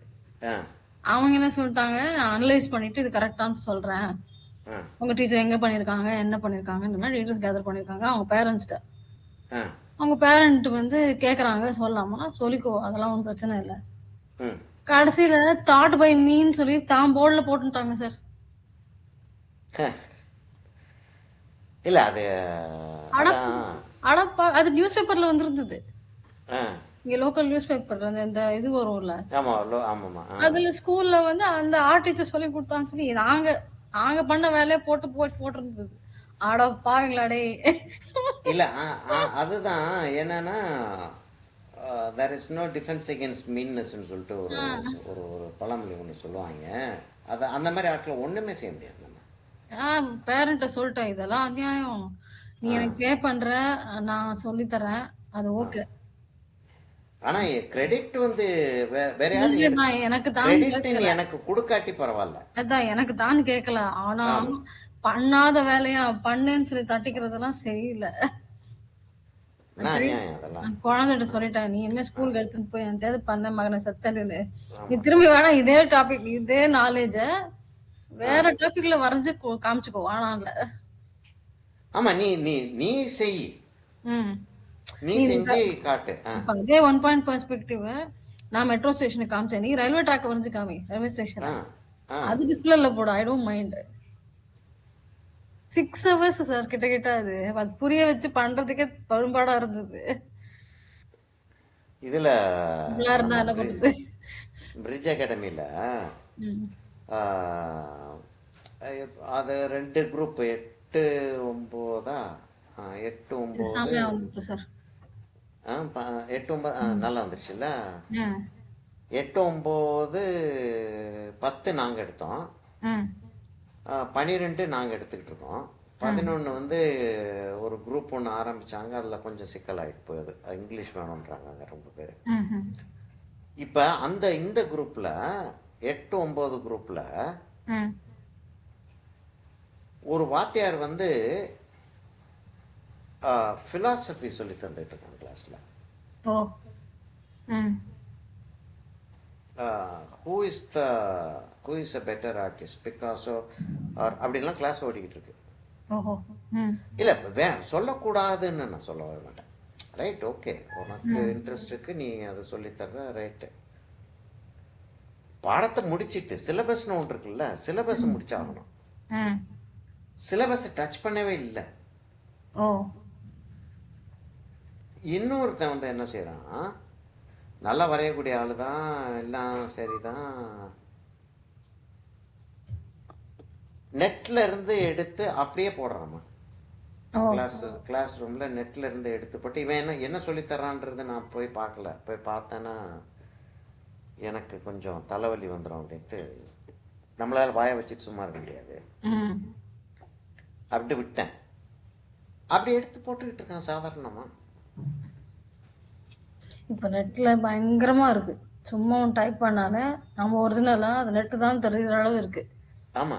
அவங்க என்ன சொல்லிட்டாங்க, நான் அனலைஸ் பண்ணிட்டு இது கரெக்டான்னு சொல்றேன், உங்க டீச்சர் எங்க பண்ணிருக்காங்க, என்ன பண்ணிருக்காங்கன்னு டீட்டெயில்ஸ் கேதர் பண்ணிருக்காங்க அவங்க பேரண்ட்ஸ்ட. அவங்க பேரண்ட் வந்து கேக்குறாங்க, சொல்லலாமா? சொல்லிக்கோ, அதெல்லாம் ஒன்றும் பிரச்சனை இல்லை. கடைசியில தாட் பை மீன்னு சொல்லி தான் போர்டுல போட்டுட்டாங்க சார். இல்ல அது அடப்பா, அது நியூஸ் பேப்பர்ல வந்திருந்தது. இங்க லோக்கல் நியூஸ் பேப்பர் அந்த இது வரும்ல, அதுல ஸ்கூல்ல வந்து அந்த ஆர்ட் டீச்சர் சொல்லி கொடுத்தான்னு சொல்லி நாங்க பண்ண வேலையை போட்டிருந்தது. அட பாவீங்களாடே. இல்ல அதுதான் என்னன்னா, there is no defense against meanness ன்னு சொல்லிட்டு ஒரு ஒரு பழமொழி ஒன்று சொல்லுவாங்க. அது அந்த மாதிரி ஆட்களை ஒண்ணுமே செய்ய முடியாது. நம்ம பேரண்ட்ட சொல்லிட்டேன், இதெல்லாம் அநியாயம், நீ எனக்கு பே பண்ற, நான் சொல்லி தரேன், அது ஓகே. ஆனா கிரெடிட் வந்து வேற யாரும் எனக்கு தான், எனக்கு கொடுக்காட்டி பரவாயில்ல, அதான் எனக்கு தான் கேட்கல. ஆனா பண்ணாத வேலையா பண்ணேன்னு சொல்லி தட்டிக்கிறதெல்லாம் சரியில்லை. குழந்தைகிட்ட சொல்லிட்டேன், நீ இனிமே ஸ்கூலுக்கு எடுத்துட்டு போய் எந்த பண்ண மகனை செத்தன்னு, நீ திரும்பி வேணா இதே டாபிக் இதே நாலேஜ வேற டாபிக்ல வரைஞ்சு காமிச்சுக்கோ வானான்ல. ஆமா, நீ நீ நீ செய், நீ செஞ்சு காட்டு. அதே 1 பாயிண்ட் பெர்ஸ்பெக்டிவ் நான் மெட்ரோ ஸ்டேஷனுக்கு காமிச்சேன், நீ ரயில்வே ட்ராக் வரைஞ்சு காமி, ரயில்வே ஸ்டேஷன் அது டிஸ்பிளேல போடு, I don't mind. 6 hours sir கிட்ட அது புரிய வச்சு பண்றதுக்கே பழும்பாடா இருந்தது. இதுல இருந்தா என்ன பண்றது, பிரிட்ஜ் அகாடமில அது 2 குரூப் 8, 9 8, 9 சார். 8, 9 நல்லா வந்துருச்சுல்ல. 8, 9, 10 நாங்க எடுத்தோம், 12 நாங்க எடுத்துக்கிட்டு இருக்கோம், 11 வந்து ஒரு குரூப் ஒன்று ஆரம்பிச்சாங்க. அதுல கொஞ்சம் சிக்கல் ஆயிட்டு போகுது, இங்கிலீஷ் வேணும்ன்றாங்க ரொம்ப பேர். இப்ப இந்த குரூப்ல 8, 9 குரூப்ல ஒரு வாத்தியார் வந்து பிலாசபி சொல்லி தந்துட்டு இருக்காங்க கிளாஸ்ல. who is a better artist, Picasso or அப்படின்லாம் கிளாஸ் ஓடிக்கிட்டு இருக்கு. இல்ல சொல்லக்கூடாதுன்னு நான் சொல்லவே மாட்டேன். ரைட், ஓகே, உனக்கு இன்ட்ரெஸ்ட் இருக்கு, நீ அதை சொல்லித்தர்ற, ரைட்டு. பாடத்தை முடிச்சிட்டு சிலபஸ்னு ஒன்று இருக்குல்ல, சிலபஸ் முடிச்சாகணும். சிலபஸை டச் பண்ணவே இல்லை. இன்னொருத்தன் வந்து என்ன செய்யறான், நல்லா வரையக்கூடிய ஆளு தான், எல்லாம் சரிதான், நெட்ல இருந்து எடுத்து அப்படியே போடுறாமா. கிளாஸ் ரூம்ல நெட்ல இருந்து எடுத்து போட்டு இவன் என்ன சொல்லித்தரான்றது நான் போய் பார்க்கல. போய் பார்த்தேன்னா எனக்கு கொஞ்சம் தலைவலி வந்துடும் அப்படின்ட்டு நம்மளால வாய வச்சுட்டு சும்மா இருக்க முடியாது, அப்படி விட்டேன். அப்படி எடுத்து போட்டுக்கிட்டு இருக்கான் சாதாரணமா. இப்போ நெட்ல பயங்கரமா இருக்கு. சும்மா டைப் பண்ணாலே நம்ம ஒரிஜினலா அது நெட் தான் தெரியுற அளவு இருக்கு. ஆமா,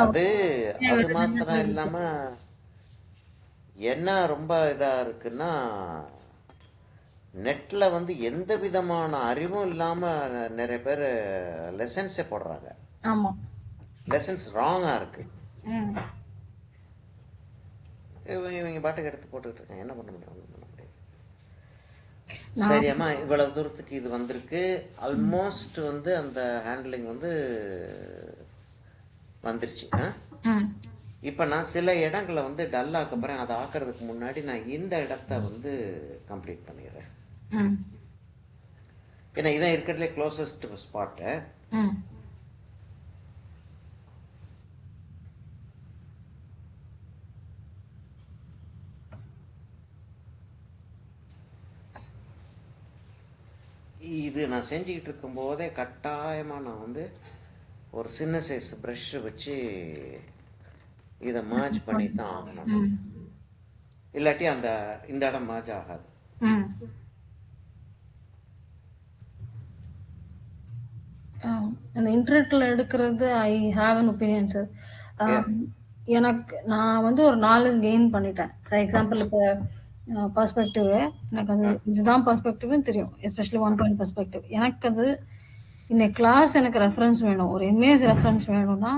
அது அது மாத்திரம் இல்லாம என்ன ரொம்ப இதா இருக்குன்னா, நெட்ல வந்து எந்த விதமான அறிவும் இல்லாம நிறைய பேர் லெசன்ஸே போடுறாங்க. ஆமா, லெசன்ஸ் ராங்கா இருக்கு. இவங்க பாட்டுக்கு எடுத்து போட்டுக்கிட்டு இருக்காங்க. என்ன பண்ண முடியும்? ஒன்றும் பண்ண முடியாது. சரியாம்மா, இவ்வளவு தூரத்துக்கு இது வந்திருக்கு. ஆல்மோஸ்ட் வந்து அந்த ஹேண்ட்லிங் வந்து வந்துருச்சு. இப்ப நான் சில இடங்களை வந்து டல் ஆக்க போறேன். அதை ஆக்குறதுக்கு முன்னாடி நான் இந்த இடத்த வந்து கம்ப்ளீட் பண்ணிடுறேன். ஏன்னா இதான் இருக்கிறதுலே க்ளோசஸ்ட் ஸ்பாட்டு. இது நான் செஞ்சுக்கிட்டு இருக்கும் போதே கட்டாயமா நான் வந்து ஒரு சின்ன சைஸ் ப்ரஷ் வச்சு இதை மர்ஜ் பண்ணி தான் ஆகணும். இல்லாட்டி இந்த இடம் மர்ஜ் ஆகாது. அந்த இன்டர்நெட்ல எடுக்கிறது I have an opinion sir. எனக்கு நான் வந்து ஒரு நாலேஜ் கெயின் பண்ணிட்டேன். ஃபார் எக்ஸாம்பிள் இப்போ பர்ஸ்பெக்டிவ், எனக்கு அது இதுதான் பர்ஸ்பெக்டிவ்னு தெரியும், எஸ்பெஷலி 1 பாயிண்ட் பர்ஸ்பெக்டிவ். எனக்கு அது இந்த கிளாஸ் எனக்கு ரெஃபரன்ஸ் வேணும், ஒரு எம்ஏஎஸ் ரெஃபரன்ஸ் வேணும்னா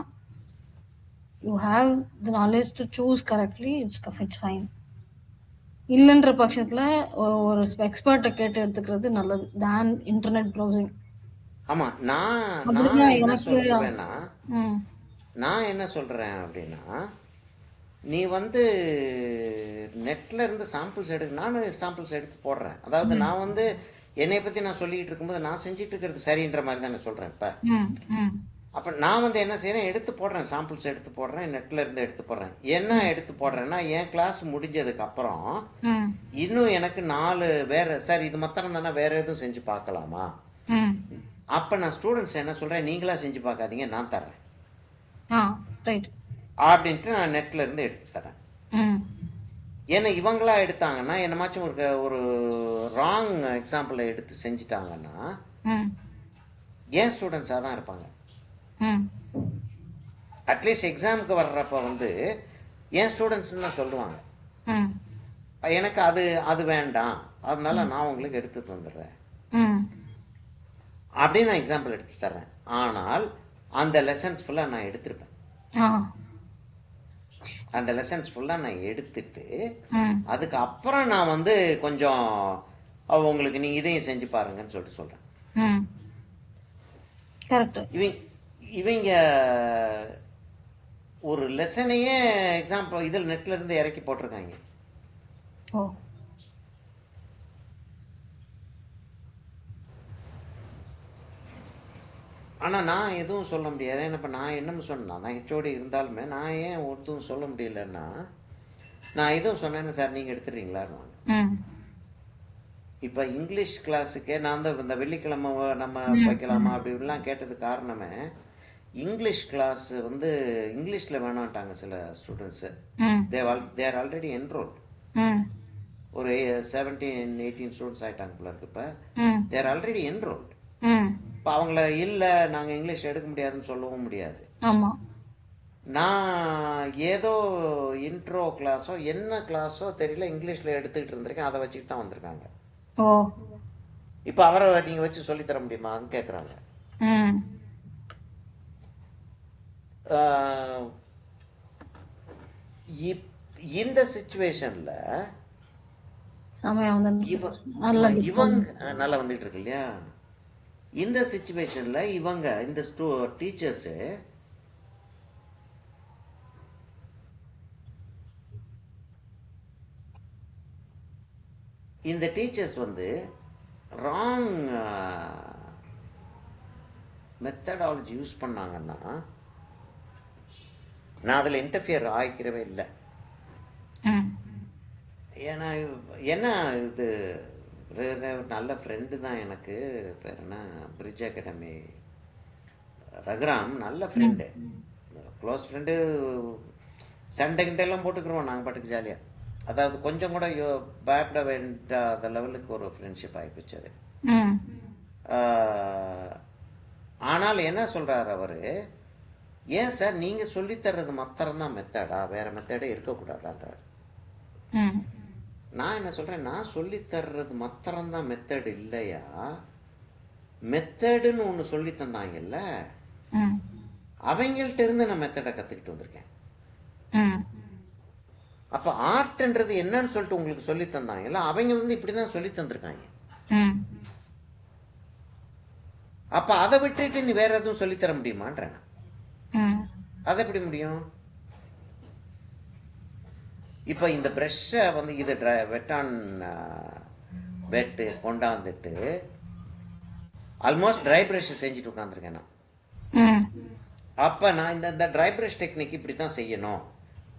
you have the knowledge to choose correctly, it's fine. இல்லைன்ற பட்சத்தில் ஒரு எக்ஸ்பர்ட்டை கேட்டு எடுத்துக்கிறது நல்லது தேன் இன்டர்நெட் ப்ரௌசிங். ஆமா, நான் என்ன சொல்றேன் அப்படின்னா, நீ வந்து நெட்ல இருந்து சாம்பிள்ஸ் எடுக்க, நானும் சாம்பிள்ஸ் எடுத்து போடுறேன். அதாவது நான் வந்து என்னை பத்தி நான் சொல்லிட்டு இருக்கும்போது நான் செஞ்சுட்டு இருக்கிறது சரின்ற மாதிரி தான் நான் சொல்றேன். இப்ப அப்ப நான் வந்து என்ன செய்யறேன், எடுத்து போடுறேன், சாம்பிள்ஸ் எடுத்து போடுறேன், நெட்ல இருந்து எடுத்து போடுறேன். என்ன எடுத்து போடுறேன்னா, என் கிளாஸ் முடிஞ்சதுக்கு அப்புறம் இன்னும் எனக்கு 4 வேற, சார் இது மாத்திரம் தானே, வேற எதுவும் செஞ்சு பார்க்கலாமா? அப்ப நான் ஸ்டூடெண்ட்ஸ் என்ன சொல்றேன், நீங்களா செஞ்சு பார்க்காதீங்க, நான் தர்றேன் அப்படின்ட்டு நான் நெட்ல இருந்து எடுத்து தரேன். ஏன்னா இவங்களா எடுத்தாங்கன்னா, என்னமாச்சும் ஒரு ராங் எக்ஸாம்பிள் எடுத்து செஞ்சுட்டாங்கன்னா ஏன் ஸ்டூடெண்ட்ஸா தான் இருப்பாங்க. அட்லீஸ்ட் எக்ஸாமுக்கு வர்றப்ப வந்து ஏன் ஸ்டூடெண்ட்ஸ் தான் சொல்லுவாங்க, எனக்கு அது வேண்டாம், அதனால நான் உங்களுக்கு எடுத்து தந்துடுறேன் அப்படின்னு நான் எக்ஸாம்பிள் எடுத்து தர்றேன். ஆனால் அந்த லெசன்ஸ் ஃபுல்லா நான் எடுத்திருப்பேன். அந்த லெசன்ஸ் ஃபுல்லா நான் எடுத்துட்டு அதுக்கு அப்புறம் நான் வந்து கொஞ்சம் உங்களுக்கு நீங்க இதையும் செஞ்சு பாருங்கன்னு சொல்லிட்டு சொல்றேன். இவங்க ஒரு லெசனையே எக்ஸாம்பிள் இதில் நெட்ல இருந்து இறக்கி போட்டிருக்காங்க. ஆனா நான் எதுவும் சொல்ல முடியாது. இப்ப நான் என்னன்னு சொன்னா, நான் ஹெச்ஓடி இருந்தாலுமே நான் ஏன் ஒருத்தரும் சொல்ல முடியலன்னா, நான் எதுவும் சொன்னேன்னு சார் நீங்க எடுத்துறீங்களான்னு. இப்ப இங்கிலீஷ் கிளாஸுக்கே நான் வந்து இந்த வெள்ளிக்கிழமை நம்ம வைக்கலாமா அப்படின்லாம் கேட்டது காரணமே, இங்கிலீஷ் கிளாஸ் வந்து இங்கிலீஷ்ல வேணான்ட்டாங்க சில students. They are already enrolled. ஒரு 17-18 ஸ்டூடெண்ட்ஸ் ஆயிட்டாங்க போல இருக்கு. இப்ப தே ஆர் ஆல்ரெடி என்ரோல்ட். இப்ப அவங்கள இல்ல நாங்க இங்கிலீஷ் எடுக்க முடியாதுன்னு சொல்லவும் முடியாது. நான் ஏதோ இன்ட்ரோ கிளாஸோ என்ன கிளாஸோ தெரியல, இங்கிலீஷ்ல எடுத்துக்கிட்டு இருந்திருக்கேன், அதை வச்சுக்கிட்டு தான் வந்திருக்காங்க. இப்ப அவரை நீங்க வச்சு சொல்லி தர முடியுமான்னு கேக்குறாங்க. இந்த சிச்சுவேஷன்ல இவங்க நல்லா வந்துட்டு இருக்கு இல்லையா, இந்த சிச்சுவேஷன்ல இவங்க இந்த டீச்சர்ஸ் இந்த டீச்சர்ஸ் வந்து ராங் மெத்தடாலஜி யூஸ் பண்ணாங்கன்னா நான் அதில் இன்டர்ஃபியர் ஆகிக்கிறவே இல்லை. ஏன்னா என்ன இது நல்ல ஃப்ரெண்டு தான் எனக்கு, பேர் என்ன, பிரிட்ஜ் அகாடமி ரகுராம், நல்ல ஃப்ரெண்டு, க்ளோஸ் ஃப்ரெண்டு. சண்டை கிண்டெல்லாம் போட்டுக்கிறோம் நாங்கள் பாட்டுக்கு ஜாலியாக. அதாவது கொஞ்சம் கூட பயப்பட வேண்டாத லெவலுக்கு ஒரு ஃப்ரெண்ட்ஷிப் ஆகிப்போச்சு அது. ஆனால் என்ன சொல்கிறார் அவர், ஏன் சார் நீங்கள் சொல்லித்தர்றது மாத்திரம்தான் மெத்தடா, வேற மெத்தடே இருக்கக்கூடாதான்றார். நான் என்ன சொல்கிறேன், நான் சொல்லித்தர்றது மாத்திரம்தான் மெத்தட் இல்லையா, மெத்தடுன்னு ஒன்று சொல்லி தந்தாங்கல்ல, அவங்கள்ட்ட இருந்து நான் மெத்தடை கற்றுக்கிட்டு வந்திருக்கேன். அப்போ ஆர்ட்ன்றது என்னன்னு சொல்லிட்டு உங்களுக்கு சொல்லி தந்தாங்கல்ல, அவங்க வந்து இப்படி தான் சொல்லி தந்திருக்காங்க. அப்போ அதை விட்டுட்டு நீ வேற எதுவும் சொல்லித்தர முடியுமான்றேன். அது எப்படி முடியும்? இப்போ இந்த ப்ரெஷ்ஷை வந்து இது வெட்டான் வெட்டு கொண்டாந்துட்டு ஆல்மோஸ்ட் ட்ரை ப்ரஷ் செஞ்சுட்டு உட்காந்துருக்கேன் நான். அப்போ நான் இந்த ட்ரை ப்ரஷ் டெக்னிக் இப்படி தான் செய்யணும்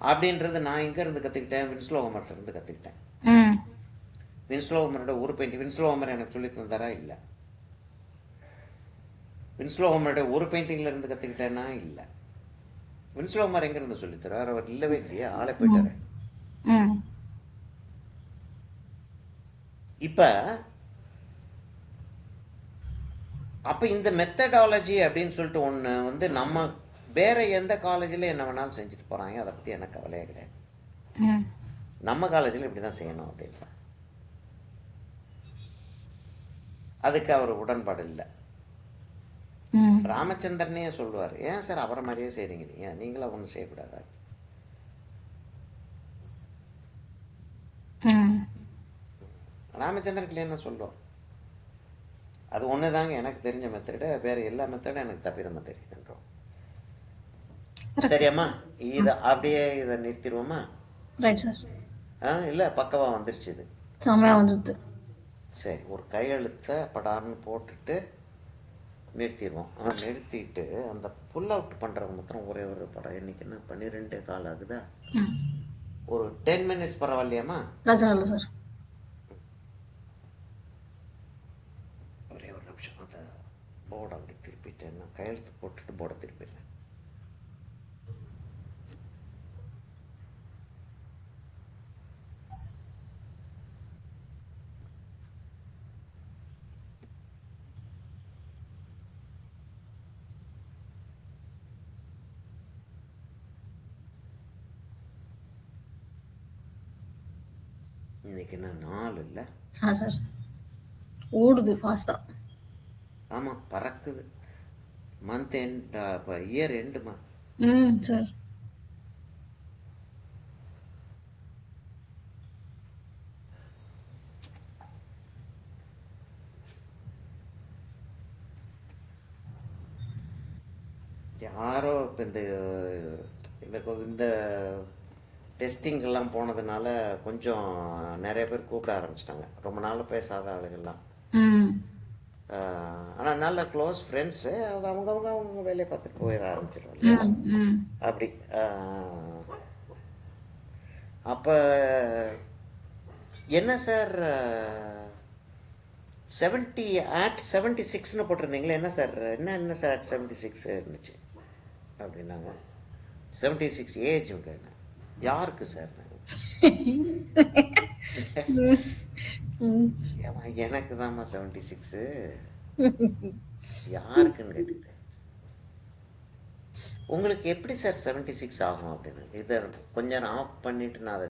அப்படின்றது நான் எங்கே இருந்து கற்றுக்கிட்டேன், வின்ஸ்லோ ஹோமர்ட்ட இருந்து கற்றுக்கிட்டேன். வின்ஸ்லோ ஹோமரோட ஒரு பெயிண்டிங், வின்ஸ்லோ ஹோமர் எனக்கு சொல்லி தந்தாரா? இல்லை. வின்ஸ்லோ ஹோமரோட ஒரு பெயிண்டிங்ல இருந்து கற்றுக்கிட்டேன்னா இல்லை. வின்ஸ்லோ ஹோமர் எங்கேருந்து சொல்லித்தரார்? அவர் இல்லவே இல்லையா, ஆளை போயிட்டாரு. அப்ப இந்த மெத்தடாலஜி அப்படின்னு சொல்லிட்டு ஒண்ணு வந்து நம்ம வேற எந்த காலேஜில் என்ன வேணாலும் செஞ்சுட்டு போறாங்க, அதை பத்தி எனக்கு கவலையே கிடையாது. நம்ம காலேஜில் இப்படிதான் செய்யணும் அப்படின்னு அதுக்கு அவர் உடன்பாடு இல்லை. ராமச்சந்திரனே சொல்லுவார், ஏன் சார் அவரை மாதிரியே செய்றீங்க, நீங்களா ஒன்றும் செய்யக்கூடாதா? ராமச்சந்திரன் என்ன சொல்லுவோம், அது ஒன்று தாங்க எனக்கு தெரிஞ்ச மெத்தடு, வேற எல்லா மெத்தடும் எனக்கு தப்பிதமாக தெரியுதுன்றோம். சரியாம்மா, இதை அப்படியே இதை நிறுத்திடுவோமா? இல்லை பக்கவா வந்துருச்சு, இது செமையாக வந்துடுது. சரி, ஒரு கையெழுத்தை படார்னு போட்டுட்டு நிறுத்திடுவோம். நிறுத்திட்டு அந்த புல் அவுட் பண்ணுறவங்க மாத்திரம் ஒரே ஒரு படம், இன்னைக்கு என்ன 12:15 ஆகுதா, ஒரு 10 minutes பரவாயில்லையாம்மா? சார் ஒரே ஒரு நிமிஷம், அதை போர்டை அப்படி திருப்பிட்டேன், நான் கையெழுத்து போட்டுட்டு போர்டை திருப்பிடுறேன். இன்னைக்கு என்ன 4 இல்லை? சார் ஓடுது ஃபாஸ்டா. ஆமாம், பறக்குது. மந்த் எண்ட், இப்போ இயர் எண்டுமா. சார் யாரோ இப்போ இந்த டெஸ்டிங்கெல்லாம் போனதுனால கொஞ்சம் நிறைய பேர் கூப்பிட ஆரம்பிச்சிட்டாங்க, ரொம்ப நாள் பேசாத ஆளுகள்லாம். ஆனால் நல்ல க்ளோஸ் ஃப்ரெண்ட்ஸு, அது அவங்க வேலையை பார்த்துட்டு போயிட ஆரம்பிச்சிடுவாங்க அப்படி. அப்போ என்ன சார் 76ன்னு போட்டிருந்தீங்களே, என்ன சார் என்ன சார் at 76 இருந்துச்சு அப்படின்னாங்க. 76 ஏஜுங்க. என்ன யாருக்கு சார்? எனக்கு தான்மா 76, யாருக்குன்னு கேட்டுக்கிட்டேன். உங்களுக்கு எப்படி சார் 76 ஆகும் அப்படின்னு. இதை கொஞ்சம் ஆஃப் பண்ணிட்டு நான் அதை